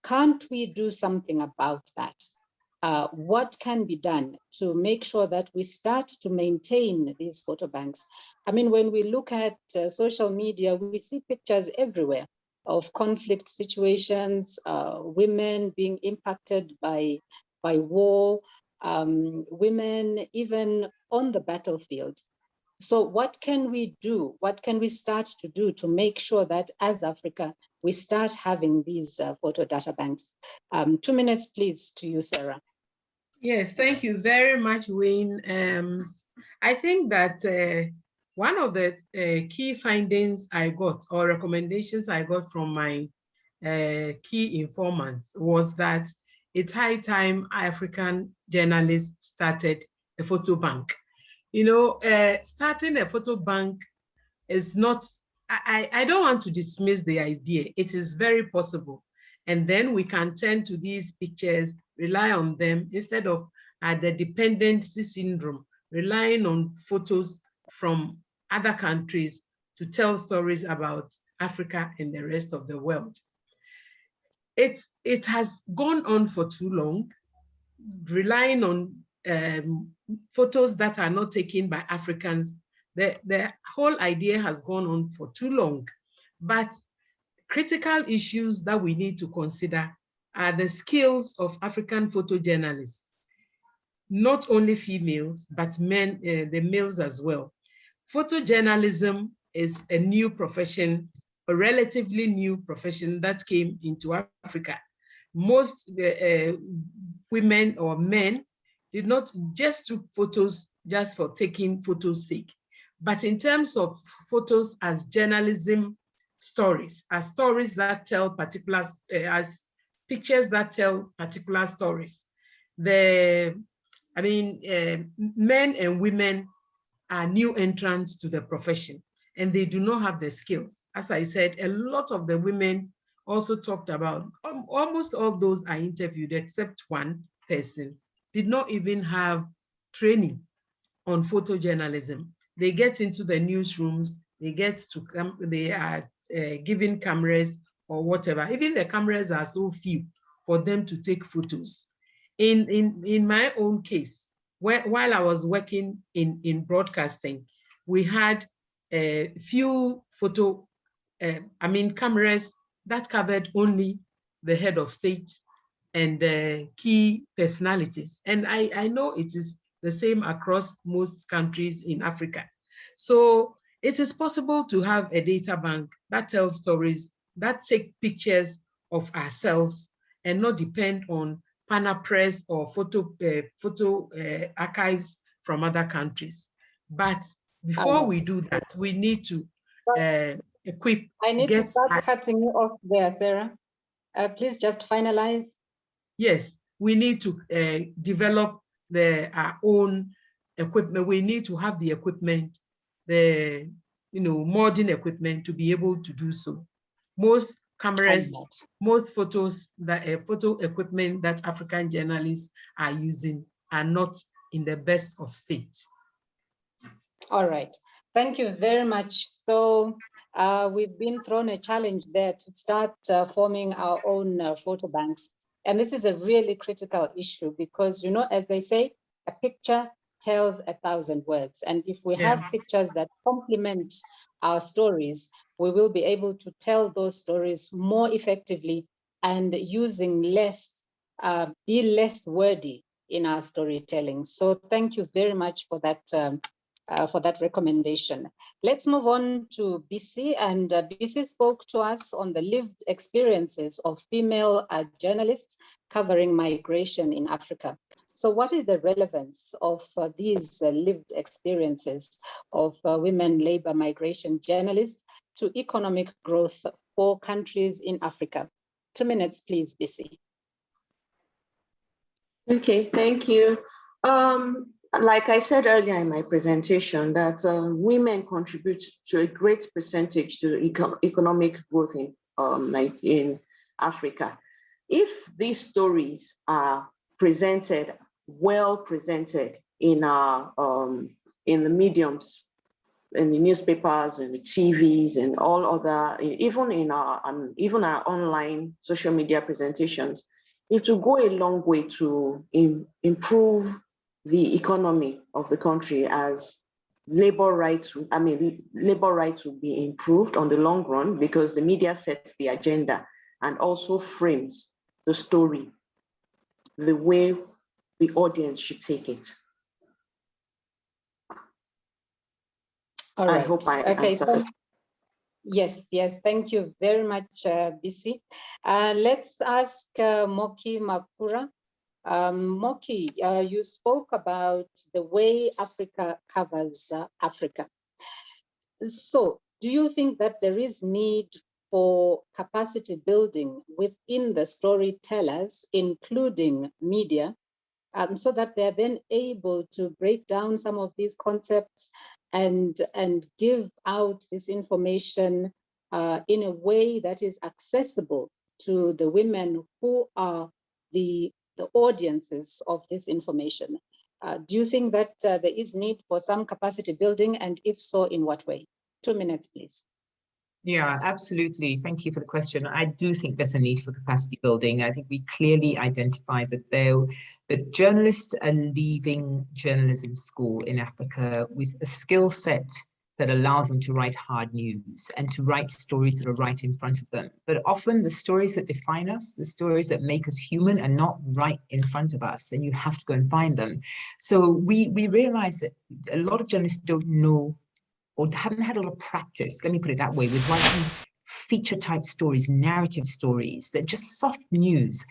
can't we do something about that? What can be done to make sure that we start to maintain these photo banks? I mean, when we look at social media, we see pictures everywhere of conflict situations, women being impacted by war, women even on the battlefield. So what can we do? What can we start to do to make sure that as Africa, we start having these photo data banks? 2 minutes, please, to you, Sarah. Yes, thank you very much, Wynne. I think that one of the key findings I got, or recommendations I got from my key informants, was that it's high time African journalists started a photo bank. You know, starting a photo bank is not, I don't want to dismiss the idea. It is very possible. And then we can turn to these pictures, rely on them, instead of the dependency syndrome, relying on photos from other countries to tell stories about Africa and the rest of the world. It has gone on for too long, relying on photos that are not taken by Africans. The whole idea has gone on for too long. But critical issues that we need to consider are the skills of African photojournalists, not only females, but men, the males as well. Photojournalism is a new profession, a relatively new profession that came into Africa. Most women or men did not just took photos just for taking photos' sake, but in terms of photos as journalism stories, as stories that tell particular, as pictures that tell particular stories. Men and women are new entrants to the profession, and they do not have the skills. As I said, a lot of the women also talked about, almost all those I interviewed, except one person, did not even have training on photojournalism. They get into the newsrooms, they get to come, they are given cameras or whatever. Even the cameras are so few for them to take photos. In my own case, while I was working in broadcasting, we had a few cameras that covered only the head of state and key personalities. And I know it is the same across most countries in Africa. So it is possible to have a data bank that tells stories, that take pictures of ourselves and not depend on panel press or photo archives from other countries. But before we do that, we need to equip. I need to start cutting you off there, Sarah. Please just finalize. Yes, we need to develop our own equipment. We need to have the equipment, the modern equipment to be able to do so. Most cameras, most photo equipment that African journalists are using are not in the best of state. All right, thank you very much. So we've been thrown a challenge there to start forming our own photo banks. And this is a really critical issue because, as they say, a picture tells 1,000 words. And if we have pictures that complement our stories, we will be able to tell those stories more effectively and using be less wordy in our storytelling. So thank you very much for that recommendation. Let's move on to BC, and BC spoke to us on the lived experiences of female journalists covering migration in Africa. So what is the relevance of these lived experiences of women labor migration journalists to economic growth for countries in Africa? 2 minutes, please, BC. Okay, thank you. Like I said earlier in my presentation, that women contribute to a great percentage to economic growth in Africa. If these stories are well presented in the mediums, in the newspapers and the TVs and all other, even our online social media presentations, it will go a long way to improve the economy of the country, as labor rights will be improved on the long run because the media sets the agenda and also frames the story the way the audience should take it. All right. I hope I answered. Yes, thank you very much, BC. Let's ask Moky Makura. Moky, you spoke about the way Africa covers Africa. So do you think that there is need for capacity building within the storytellers, including media, so that they're then able to break down some of these concepts and give out this information in a way that is accessible to the women who are the audiences of this information? Do you think that there is need for some capacity building, and if so, in what way? 2 minutes, please. Yeah, absolutely. Thank you for the question. I do think there's a need for capacity building. I think we clearly identify that the journalists are leaving journalism school in Africa with a skill set that allows them to write hard news and to write stories that are right in front of them. But often the stories that define us, the stories that make us human, are not right in front of us, and you have to go and find them. So we realize that a lot of journalists don't know or haven't had a lot of practice, let me put it that way, with writing feature type stories, narrative stories, that just soft news.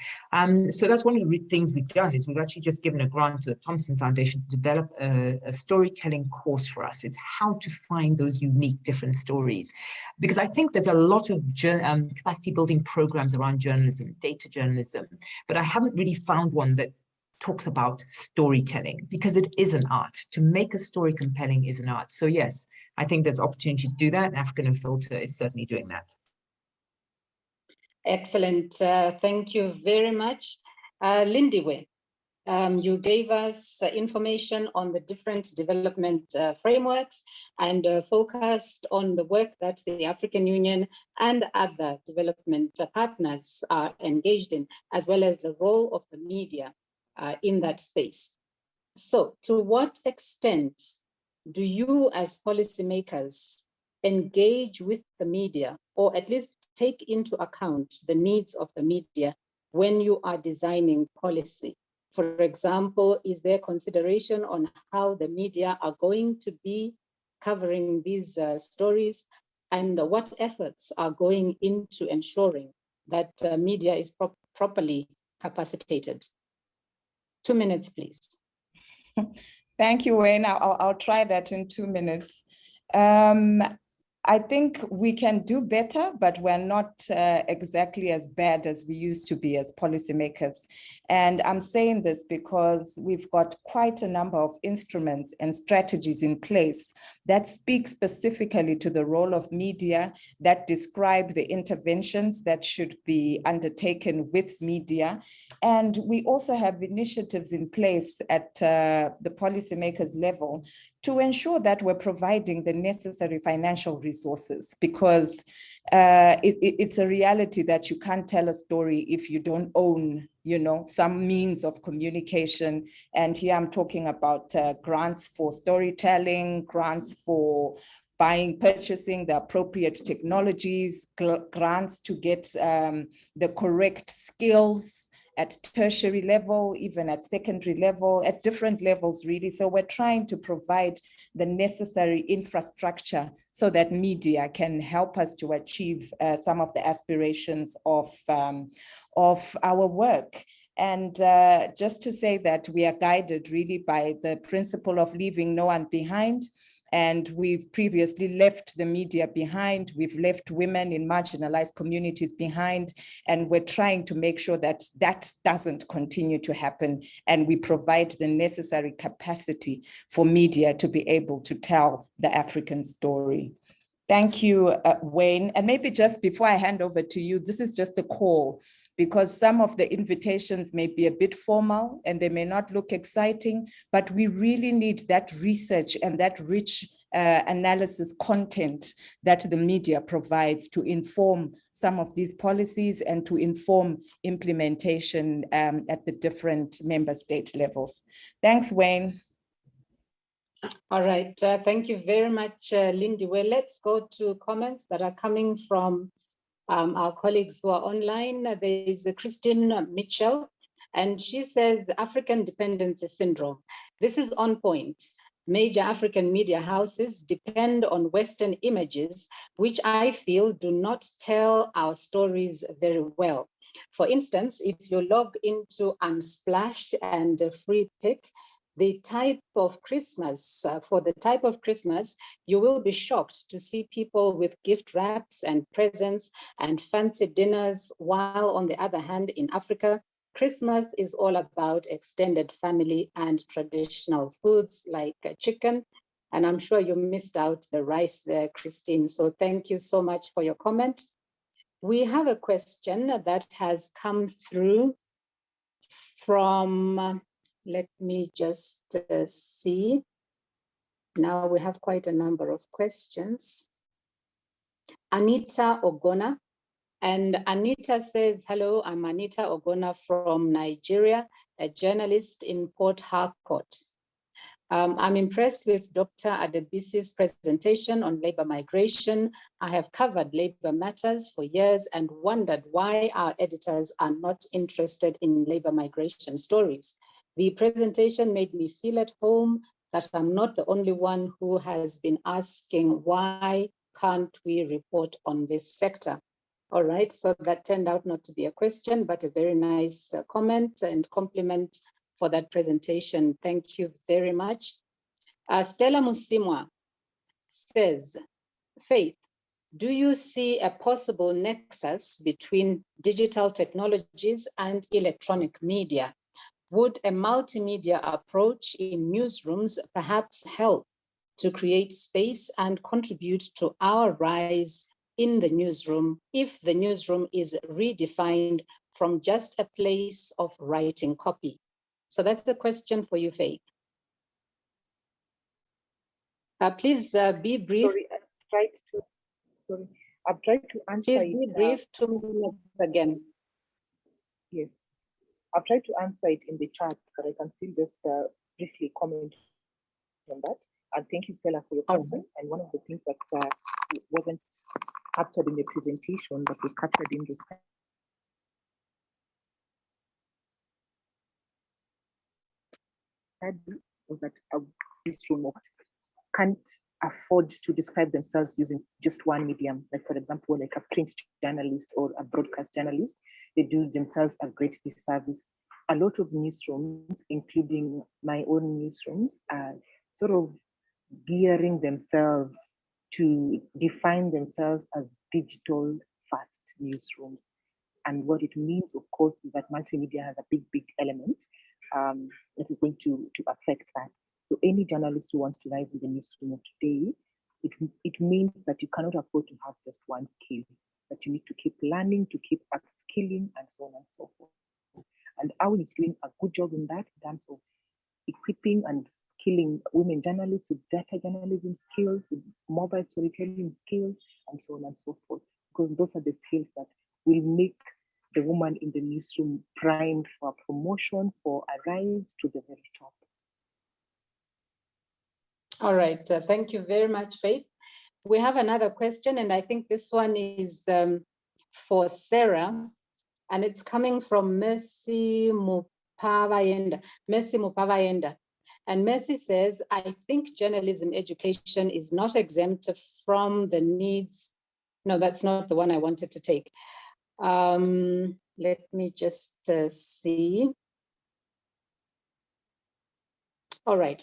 So that's one of the things we've done, is we've actually just given a grant to the Thompson Foundation to develop a storytelling course for us. It's how to find those unique different stories. Because I think there's a lot of capacity building programs around journalism, data journalism, but I haven't really found one that talks about storytelling, because it is an art. To make a story compelling is an art. So yes, I think there's opportunity to do that, and Africa No Filter is certainly doing that. Excellent. Thank you very much. Lindiwe, you gave us information on the different development frameworks and focused on the work that the African Union and other development partners are engaged in, as well as the role of the media in that space. So to what extent do you as policymakers engage with the media, or at least take into account the needs of the media when you are designing policy? For example, is there consideration on how the media are going to be covering these stories, and what efforts are going into ensuring that media is properly capacitated? 2 minutes, please. Thank you, Wayne. I'll try that in 2 minutes. I think we can do better, but we're not exactly as bad as we used to be as policymakers. And I'm saying this because we've got quite a number of instruments and strategies in place that speak specifically to the role of media, that describe the interventions that should be undertaken with media. And we also have initiatives in place at the policymakers level to ensure that we're providing the necessary financial resources, because it's a reality that you can't tell a story if you don't own, some means of communication. And here I'm talking about grants for storytelling, grants for purchasing the appropriate technologies, grants to get the correct skills at tertiary level, even at secondary level, at different levels, really. So we're trying to provide the necessary infrastructure so that media can help us to achieve some of the aspirations of our work. And just to say that we are guided really by the principle of leaving no one behind. And we've previously left the media behind. We've left women in marginalized communities behind. And we're trying to make sure that that doesn't continue to happen. And we provide the necessary capacity for media to be able to tell the African story. Thank you, Wayne. And maybe just before I hand over to you, this is just a call, because some of the invitations may be a bit formal and they may not look exciting, but we really need that research and that rich analysis content that the media provides to inform some of these policies and to inform implementation at the different member state levels. Thanks, Wayne. All right, thank you very much, Lindy. Well, let's go to comments that are coming from our colleagues who are online. There is Christine Mitchell, and she says African dependency syndrome. This is on point. Major African media houses depend on Western images, which I feel do not tell our stories very well. For instance, if you log into Unsplash and Free Pick, the type of Christmas, for the type of Christmas, you will be shocked to see people with gift wraps and presents and fancy dinners, while on the other hand, in Africa, Christmas is all about extended family and traditional foods like chicken. And I'm sure you missed out the rice there, Christine. So thank you so much for your comment. We have a question that has come through from, let me just see. Now we have quite a number of questions. Anita Ogona. And Anita says, hello, I'm Anita Ogona from Nigeria, a journalist in Port Harcourt. I'm impressed with Dr. Adebisi's presentation on labor migration. I have covered labor matters for years and wondered why our editors are not interested in labor migration stories. The presentation made me feel at home, that I'm not the only one who has been asking why can't we report on this sector. All right, so that turned out not to be a question, but a very nice comment and compliment for that presentation. Thank you very much. Stella Musimwa says, Faith, do you see a possible nexus between digital technologies and electronic media? Would a multimedia approach in newsrooms perhaps help to create space and contribute to our rise in the newsroom if the newsroom is redefined from just a place of writing copy? So that's the question for you, Faith. Please be brief. Sorry, I've tried to answer Please it. Be brief, 2 minutes again. Yes, I've tried to answer it in the chat, but I can still just briefly comment on that. And thank you, Stella, for your question. And one of the things that wasn't captured in the presentation, but was captured in this study was that a newsroom can't afford to describe themselves using just one medium. Like, for example, like a print journalist or a broadcast journalist, they do themselves a great disservice. A lot of newsrooms, including my own newsrooms, are sort of gearing themselves to define themselves as digital first newsrooms. And what it means, of course, is that multimedia has a big element that is going to affect that. So any journalist who wants to rise in the newsroom of today, it means that you cannot afford to have just one skill, that you need to keep learning, to keep upskilling, and so on and so forth. And AWI is doing a good job in that, in terms of equipping and skilling women journalists with data journalism skills, with mobile storytelling skills, and so on and so forth. Because those are the skills that will make the woman in the newsroom primed for a promotion, for a rise to the very top. All right, thank you very much, Faith. We have another question, and I think this one is for Sarah, and it's coming from Mercy Mupavayenda. And Mercy says, I think journalism education is not exempt from the needs. No, that's not the one I wanted to take. Let me just see. All right.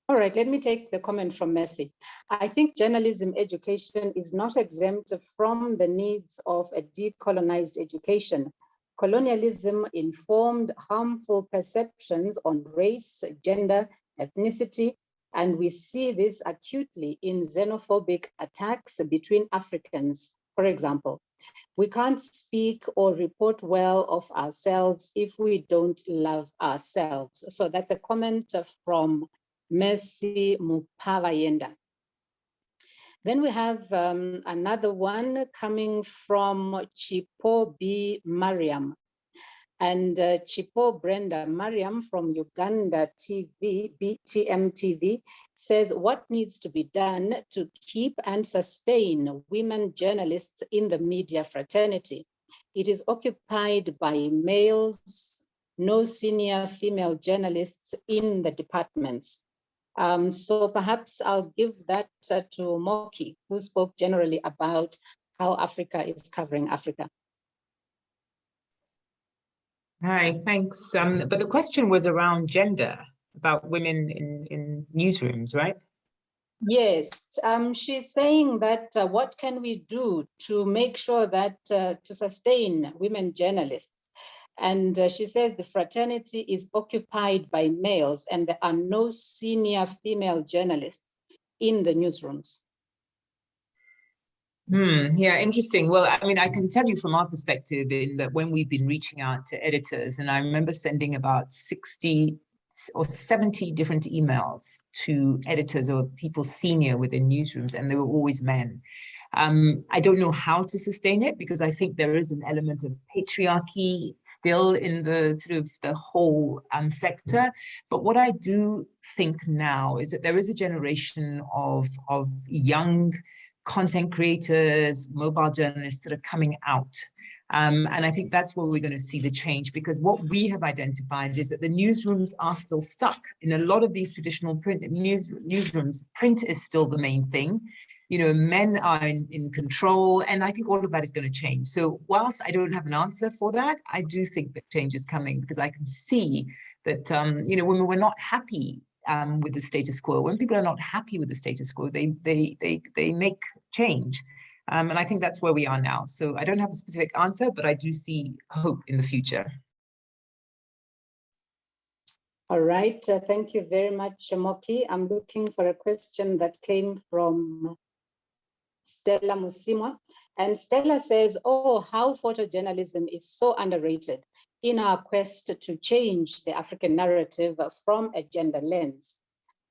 All right, let me take the comment from Mercy. I think journalism education is not exempt from the needs of a decolonized education. Colonialism informed harmful perceptions on race, gender, ethnicity, and we see this acutely in xenophobic attacks between Africans, for example. We can't speak or report well of ourselves if we don't love ourselves. So that's a comment from Mercy Mupavayenda. Then we have another one coming from Chipo B. Mariam. And Chipo Brenda Mariam from Uganda TV, BTM TV, says what needs to be done to keep and sustain women journalists in the media fraternity. It is occupied by males, no senior female journalists in the departments. So perhaps I'll give that to Moky, who spoke generally about how Africa is covering Africa. Hi, thanks. But the question was around gender, about women in newsrooms, right? Yes, she's saying that what can we do to make sure that to sustain women journalists? And she says the fraternity is occupied by males and there are no senior female journalists in the newsrooms. Yeah, interesting. Well, I mean, I can tell you from our perspective in that when we've been reaching out to editors, and I remember sending about 60 or 70 different emails to editors or people senior within newsrooms, and they were always men. I don't know how to sustain it because I think there is an element of patriarchy still in the sort of the whole sector. But what I do think now is that there is a generation of young content creators, mobile journalists that are coming out. And I think that's where we're going to see the change, because what we have identified is that the newsrooms are still stuck. In a lot of these traditional print newsrooms, print is still the main thing. You know, men are in control, and I think all of that is going to change. So whilst I don't have an answer for that, I do think that change is coming, because I can see that, you know, when we're not happy with the status quo, when people are not happy with the status quo, they make change. And I think that's where we are now. So I don't have a specific answer, but I do see hope in the future. All right, thank you very much, Moky. I'm looking for a question that came from Stella Musimwa. And Stella says, oh, how photojournalism is so underrated in our quest to change the African narrative from a gender lens.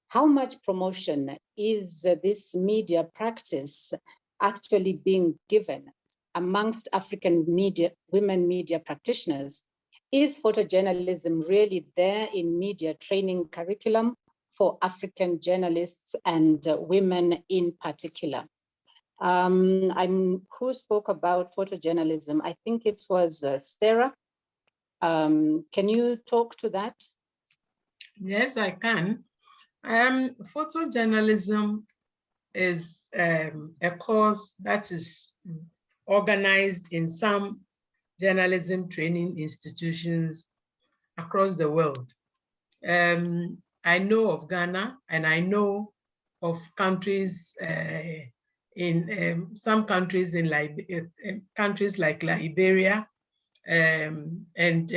How much promotion is this media practice actually being given amongst African women media practitioners? Is photojournalism really there in media training curriculum, for African journalists and women in particular. Who spoke about photojournalism? I think it was Sarah. Can you talk to that? Yes, I can. Photojournalism is a course that is organized in some journalism training institutions across the world. I know of Ghana, and I know of countries in some countries in countries like Liberia, and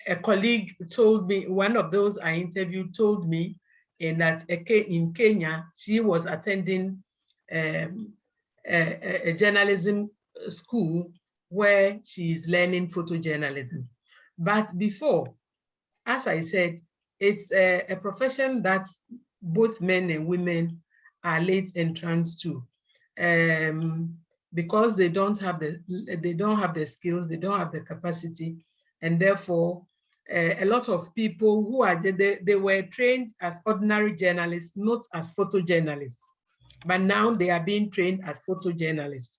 a colleague told me, one of those I interviewed told me that in Kenya, she was attending a journalism school where she is learning photojournalism. But before, as I said, it's a profession that both men and women are late entrants to, because they don't have the skills, they don't have the capacity, and therefore a lot of people who are they were trained as ordinary journalists, not as photojournalists, but now they are being trained as photojournalists.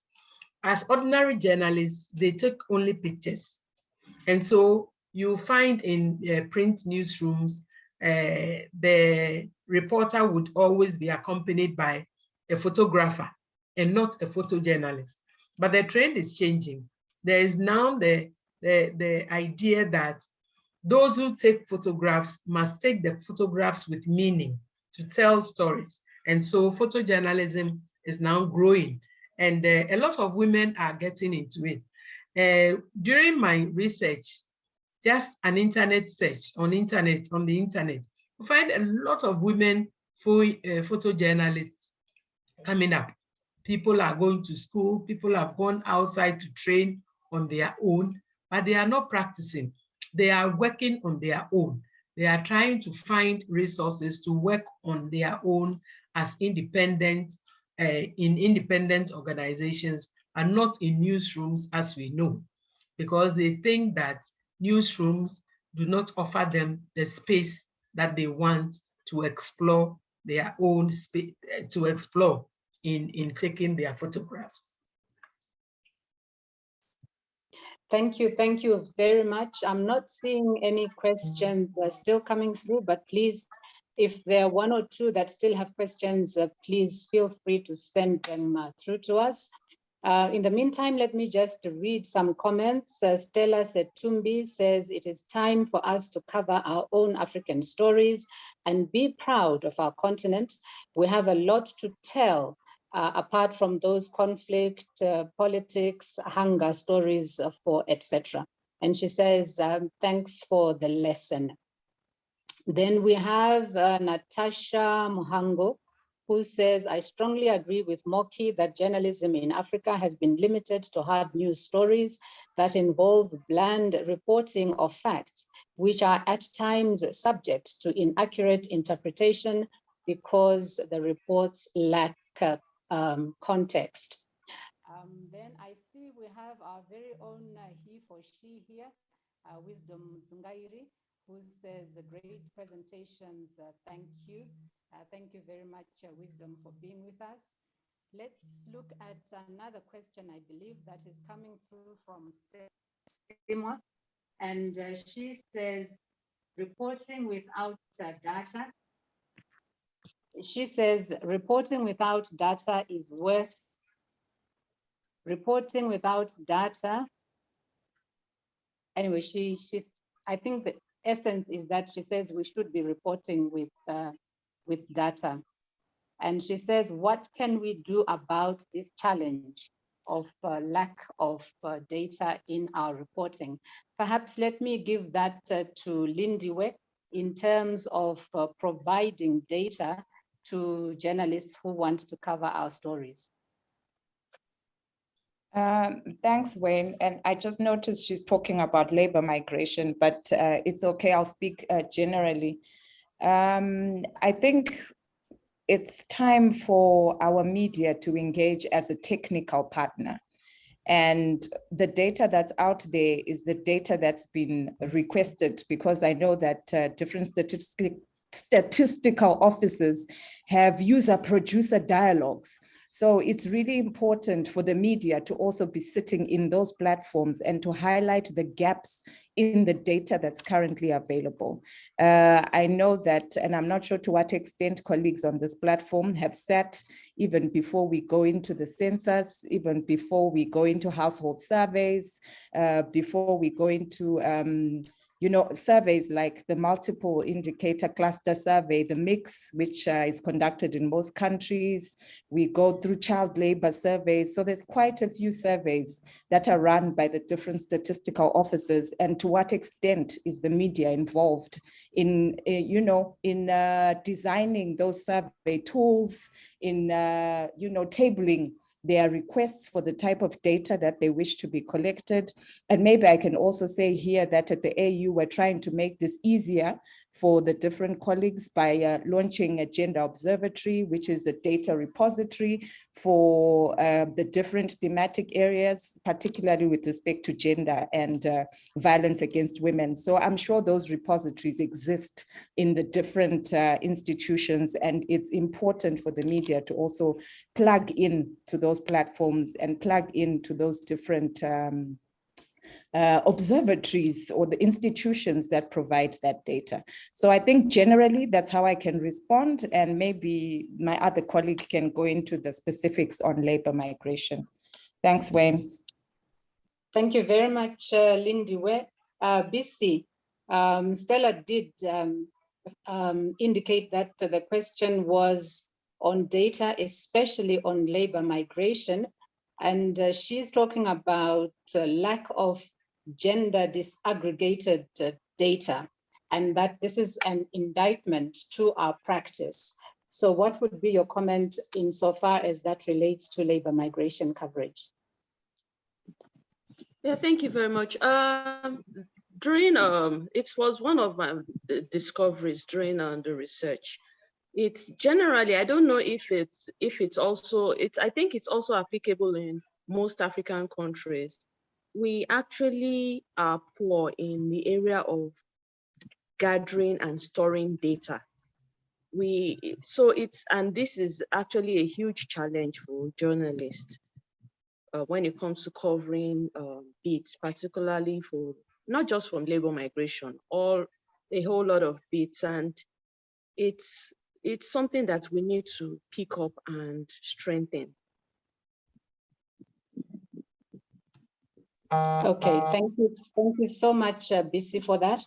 As ordinary journalists, they take only pictures, and so you find in print newsrooms, the reporter would always be accompanied by a photographer and not a photojournalist. But the trend is changing. There is now the idea that those who take photographs must take the photographs with meaning to tell stories. And so photojournalism is now growing, and a lot of women are getting into it. During my research, just an internet search on the internet, you find a lot of women photojournalists coming up. People are going to school, people have gone outside to train on their own, but they are not practicing. They are working on their own. They are trying to find resources to work on their own as independent, in independent organizations, and not in newsrooms, as we know, because they think that newsrooms do not offer them the space that they want to explore their own space, to explore in taking their photographs. Thank you very much. I'm not seeing any questions still coming through, but please, if there are one or two that still have questions, please feel free to send them through to us. In the meantime, let me just read some comments. Stella Setumbi says, it is time for us to cover our own African stories and be proud of our continent. We have a lot to tell, apart from those conflict, politics, hunger stories, etc. And she says, thanks for the lesson. Then we have Natasha Muhango, who says, I strongly agree with Moky that journalism in Africa has been limited to hard news stories that involve bland reporting of facts, which are at times subject to inaccurate interpretation because the reports lack context. Then I see we have our very own he for she here, Wisdom Zungairi, who says, great presentations, thank you. Thank you very much, Wisdom, for being with us. Let's look at another question, I believe, that is coming through from Stima. And she says, reporting without data. She says, reporting without data is worse. Reporting without data. Anyway, I think the essence is that she says we should be reporting with data. And she says, what can we do about this challenge of lack of data in our reporting? Perhaps let me give that to Lindiwe in terms of providing data to journalists who want to cover our stories. Thanks, Wynne. And I just noticed she's talking about labor migration, but it's okay, I'll speak generally. I think it's time for our media to engage as a technical partner. And the data that's out there is the data that's been requested, because I know that different statistical offices have user-producer dialogues. So it's really important for the media to also be sitting in those platforms and to highlight the gaps in the data that's currently available. I know that, and I'm not sure to what extent colleagues on this platform have sat even before we go into the census, even before we go into household surveys, before we go into surveys like the multiple indicator cluster survey, the mix, which is conducted in most countries. We go through child labor surveys. So there's quite a few surveys that are run by the different statistical offices. And to what extent is the media involved in, designing those survey tools, in, tabling their requests for the type of data that they wish to be collected. And maybe I can also say here that at the AU, we're trying to make this easier for the different colleagues by launching a gender observatory, which is a data repository for the different thematic areas, particularly with respect to gender and violence against women. So I'm sure those repositories exist in the different institutions, and it's important for the media to also plug in to those platforms and plug into those different observatories or the institutions that provide that data. So I think generally that's how I can respond, and maybe my other colleague can go into the specifics on labor migration. Thanks, Wayne. Thank you very much, Lindiwe. Bisi, Stella did indicate that the question was on data, especially on labor migration. And she's talking about lack of gender disaggregated data, and that this is an indictment to our practice. So what would be your comment insofar as that relates to labor migration coverage? Yeah, thank you very much. It was one of my discoveries during the research. It's generally, I don't know if it's also, I think it's also applicable in most African countries. We actually are poor in the area of gathering and storing data. And this is actually a huge challenge for journalists when it comes to covering beats, particularly for, not just from labor migration, a whole lot of beats. And it's something that we need to pick up and strengthen. Okay, thank you so much, Bisi, for that.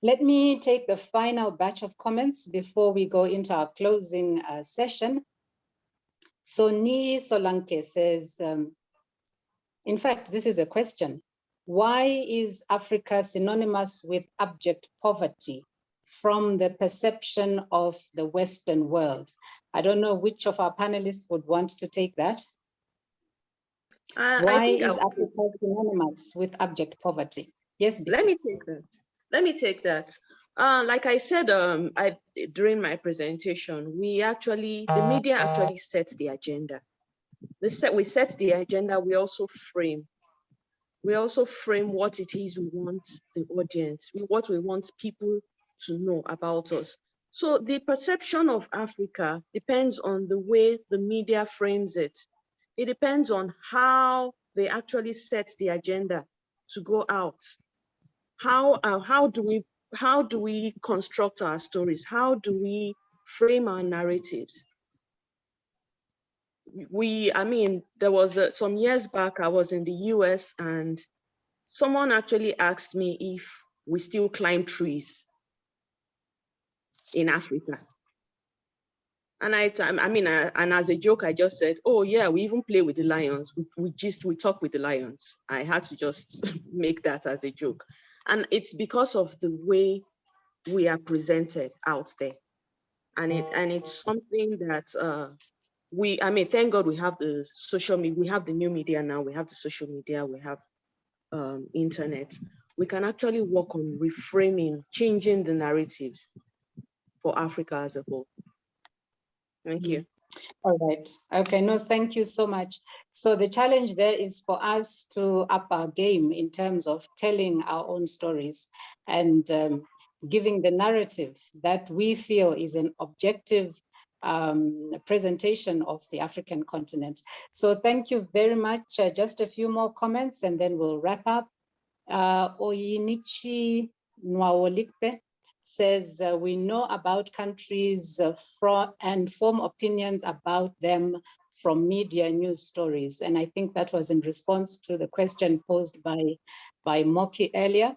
Let me take the final batch of comments before we go into our closing session. So Ni Solanke says, in fact, this is a question. Why is Africa synonymous with abject poverty from the perception of the Western world? I don't know which of our panelists would want to take that. Why is Africa synonymous with abject poverty? Yes, Bisi. Let me take that. Like I said during my presentation, the media actually sets the agenda. We set the agenda, we also frame what it is we want the audience, what we want people to know about us. So the perception of Africa depends on the way the media frames it. It depends on how they actually set the agenda to go out. How do we construct our stories? How do we frame our narratives? There was some years back, I was in the US, and someone actually asked me if we still climb trees in Africa. And and as a joke, I just said, oh yeah, we even play with the lions. We talk with the lions. I had to just make that as a joke. And it's because of the way we are presented out there. And it's something that thank God we have the social media, we have the new media now, we have the social media, we have internet. We can actually work on reframing, changing the narratives for Africa as a whole. Thank you. All right. Okay, no, thank you so much. So the challenge there is for us to up our game in terms of telling our own stories. And giving the narrative that we feel is an objective presentation of the African continent. So thank you very much. Just a few more comments and then we'll wrap up. Oyinichi Nwaolikpe says, we know about countries and form opinions about them from media news stories. And I think that was in response to the question posed by Moky earlier.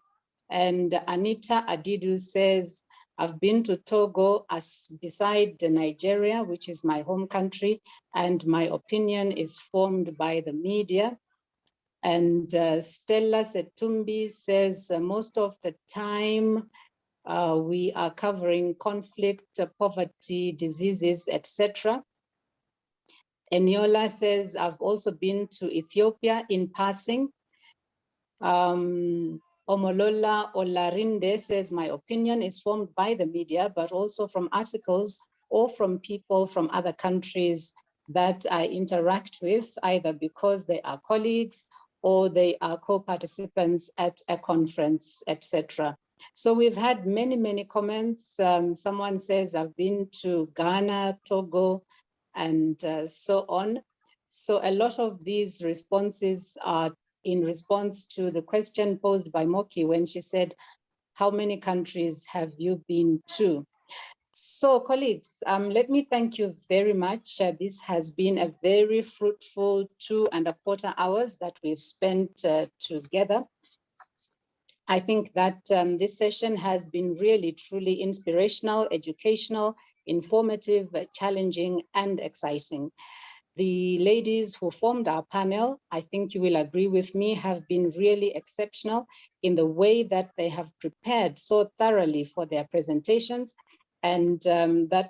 And Anita Adidu says, I've been to Togo beside Nigeria, which is my home country, and my opinion is formed by the media. And Stella Setumbi says, most of the time we are covering conflict, poverty, diseases, etc. Eniola says, I've also been to Ethiopia in passing. Omolola Olarinde says, my opinion is formed by the media, but also from articles or from people from other countries that I interact with, either because they are colleagues or they are co-participants at a conference, etc. So we've had many, many comments. Someone says, I've been to Ghana, Togo, and so on. So a lot of these responses are in response to the question posed by Moky when she said, how many countries have you been to? So colleagues, let me thank you very much. This has been a very fruitful 2.25 hours that we've spent together. I think that this session has been really, truly inspirational, educational, informative, challenging, and exciting. The ladies who formed our panel, I think you will agree with me, have been really exceptional in the way that they have prepared so thoroughly for their presentations, and I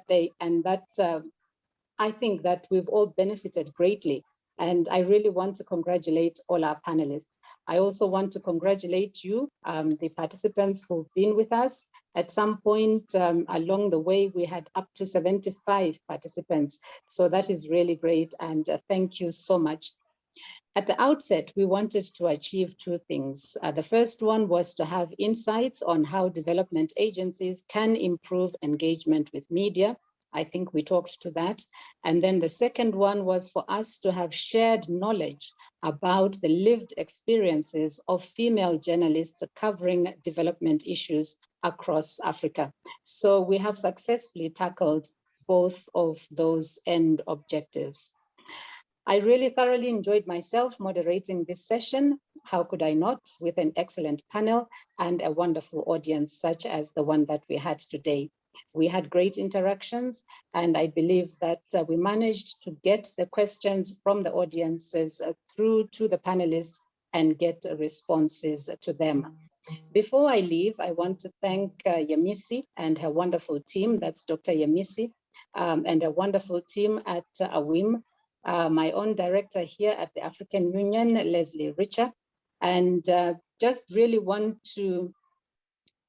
think that we've all benefited greatly. And I really want to congratulate all our panelists. I also want to congratulate you, the participants who've been with us. At some point along the way, we had up to 75 participants. So that is really great. And thank you so much. At the outset, we wanted to achieve two things. The first one was to have insights on how development agencies can improve engagement with media. I think we talked to that. And then the second one was for us to have shared knowledge about the lived experiences of female journalists covering development issues across Africa. So we have successfully tackled both of those end objectives. I really thoroughly enjoyed myself moderating this session. How could I not, with an excellent panel and a wonderful audience such as the one that we had today. We had great interactions, and I believe that we managed to get the questions from the audiences through to the panelists and get responses to them. Before I leave, I want to thank Yemisi and her wonderful team. That's Dr. Yemisi and her wonderful team at AWIM. My own director here at the African Union, Leslie Richer, and just really want to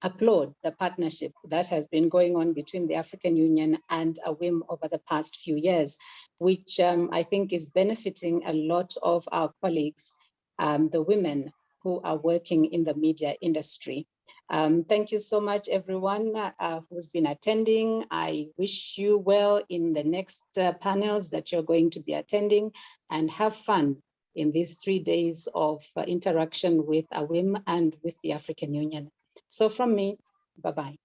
applaud the partnership that has been going on between the African Union and AWIM over the past few years, which I think is benefiting a lot of our colleagues, the women who are working in the media industry. Thank you so much, everyone who's been attending. I wish you well in the next panels that you're going to be attending, and have fun in these 3 days of interaction with AWIM and with the African Union. So from me, bye-bye.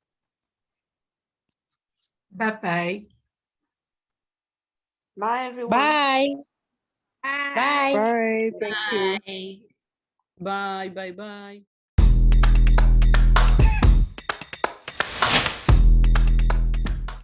Bye-bye. Bye, everyone. Bye. Bye. Bye. Bye. Thank you. Bye. Bye. Bye. Bye.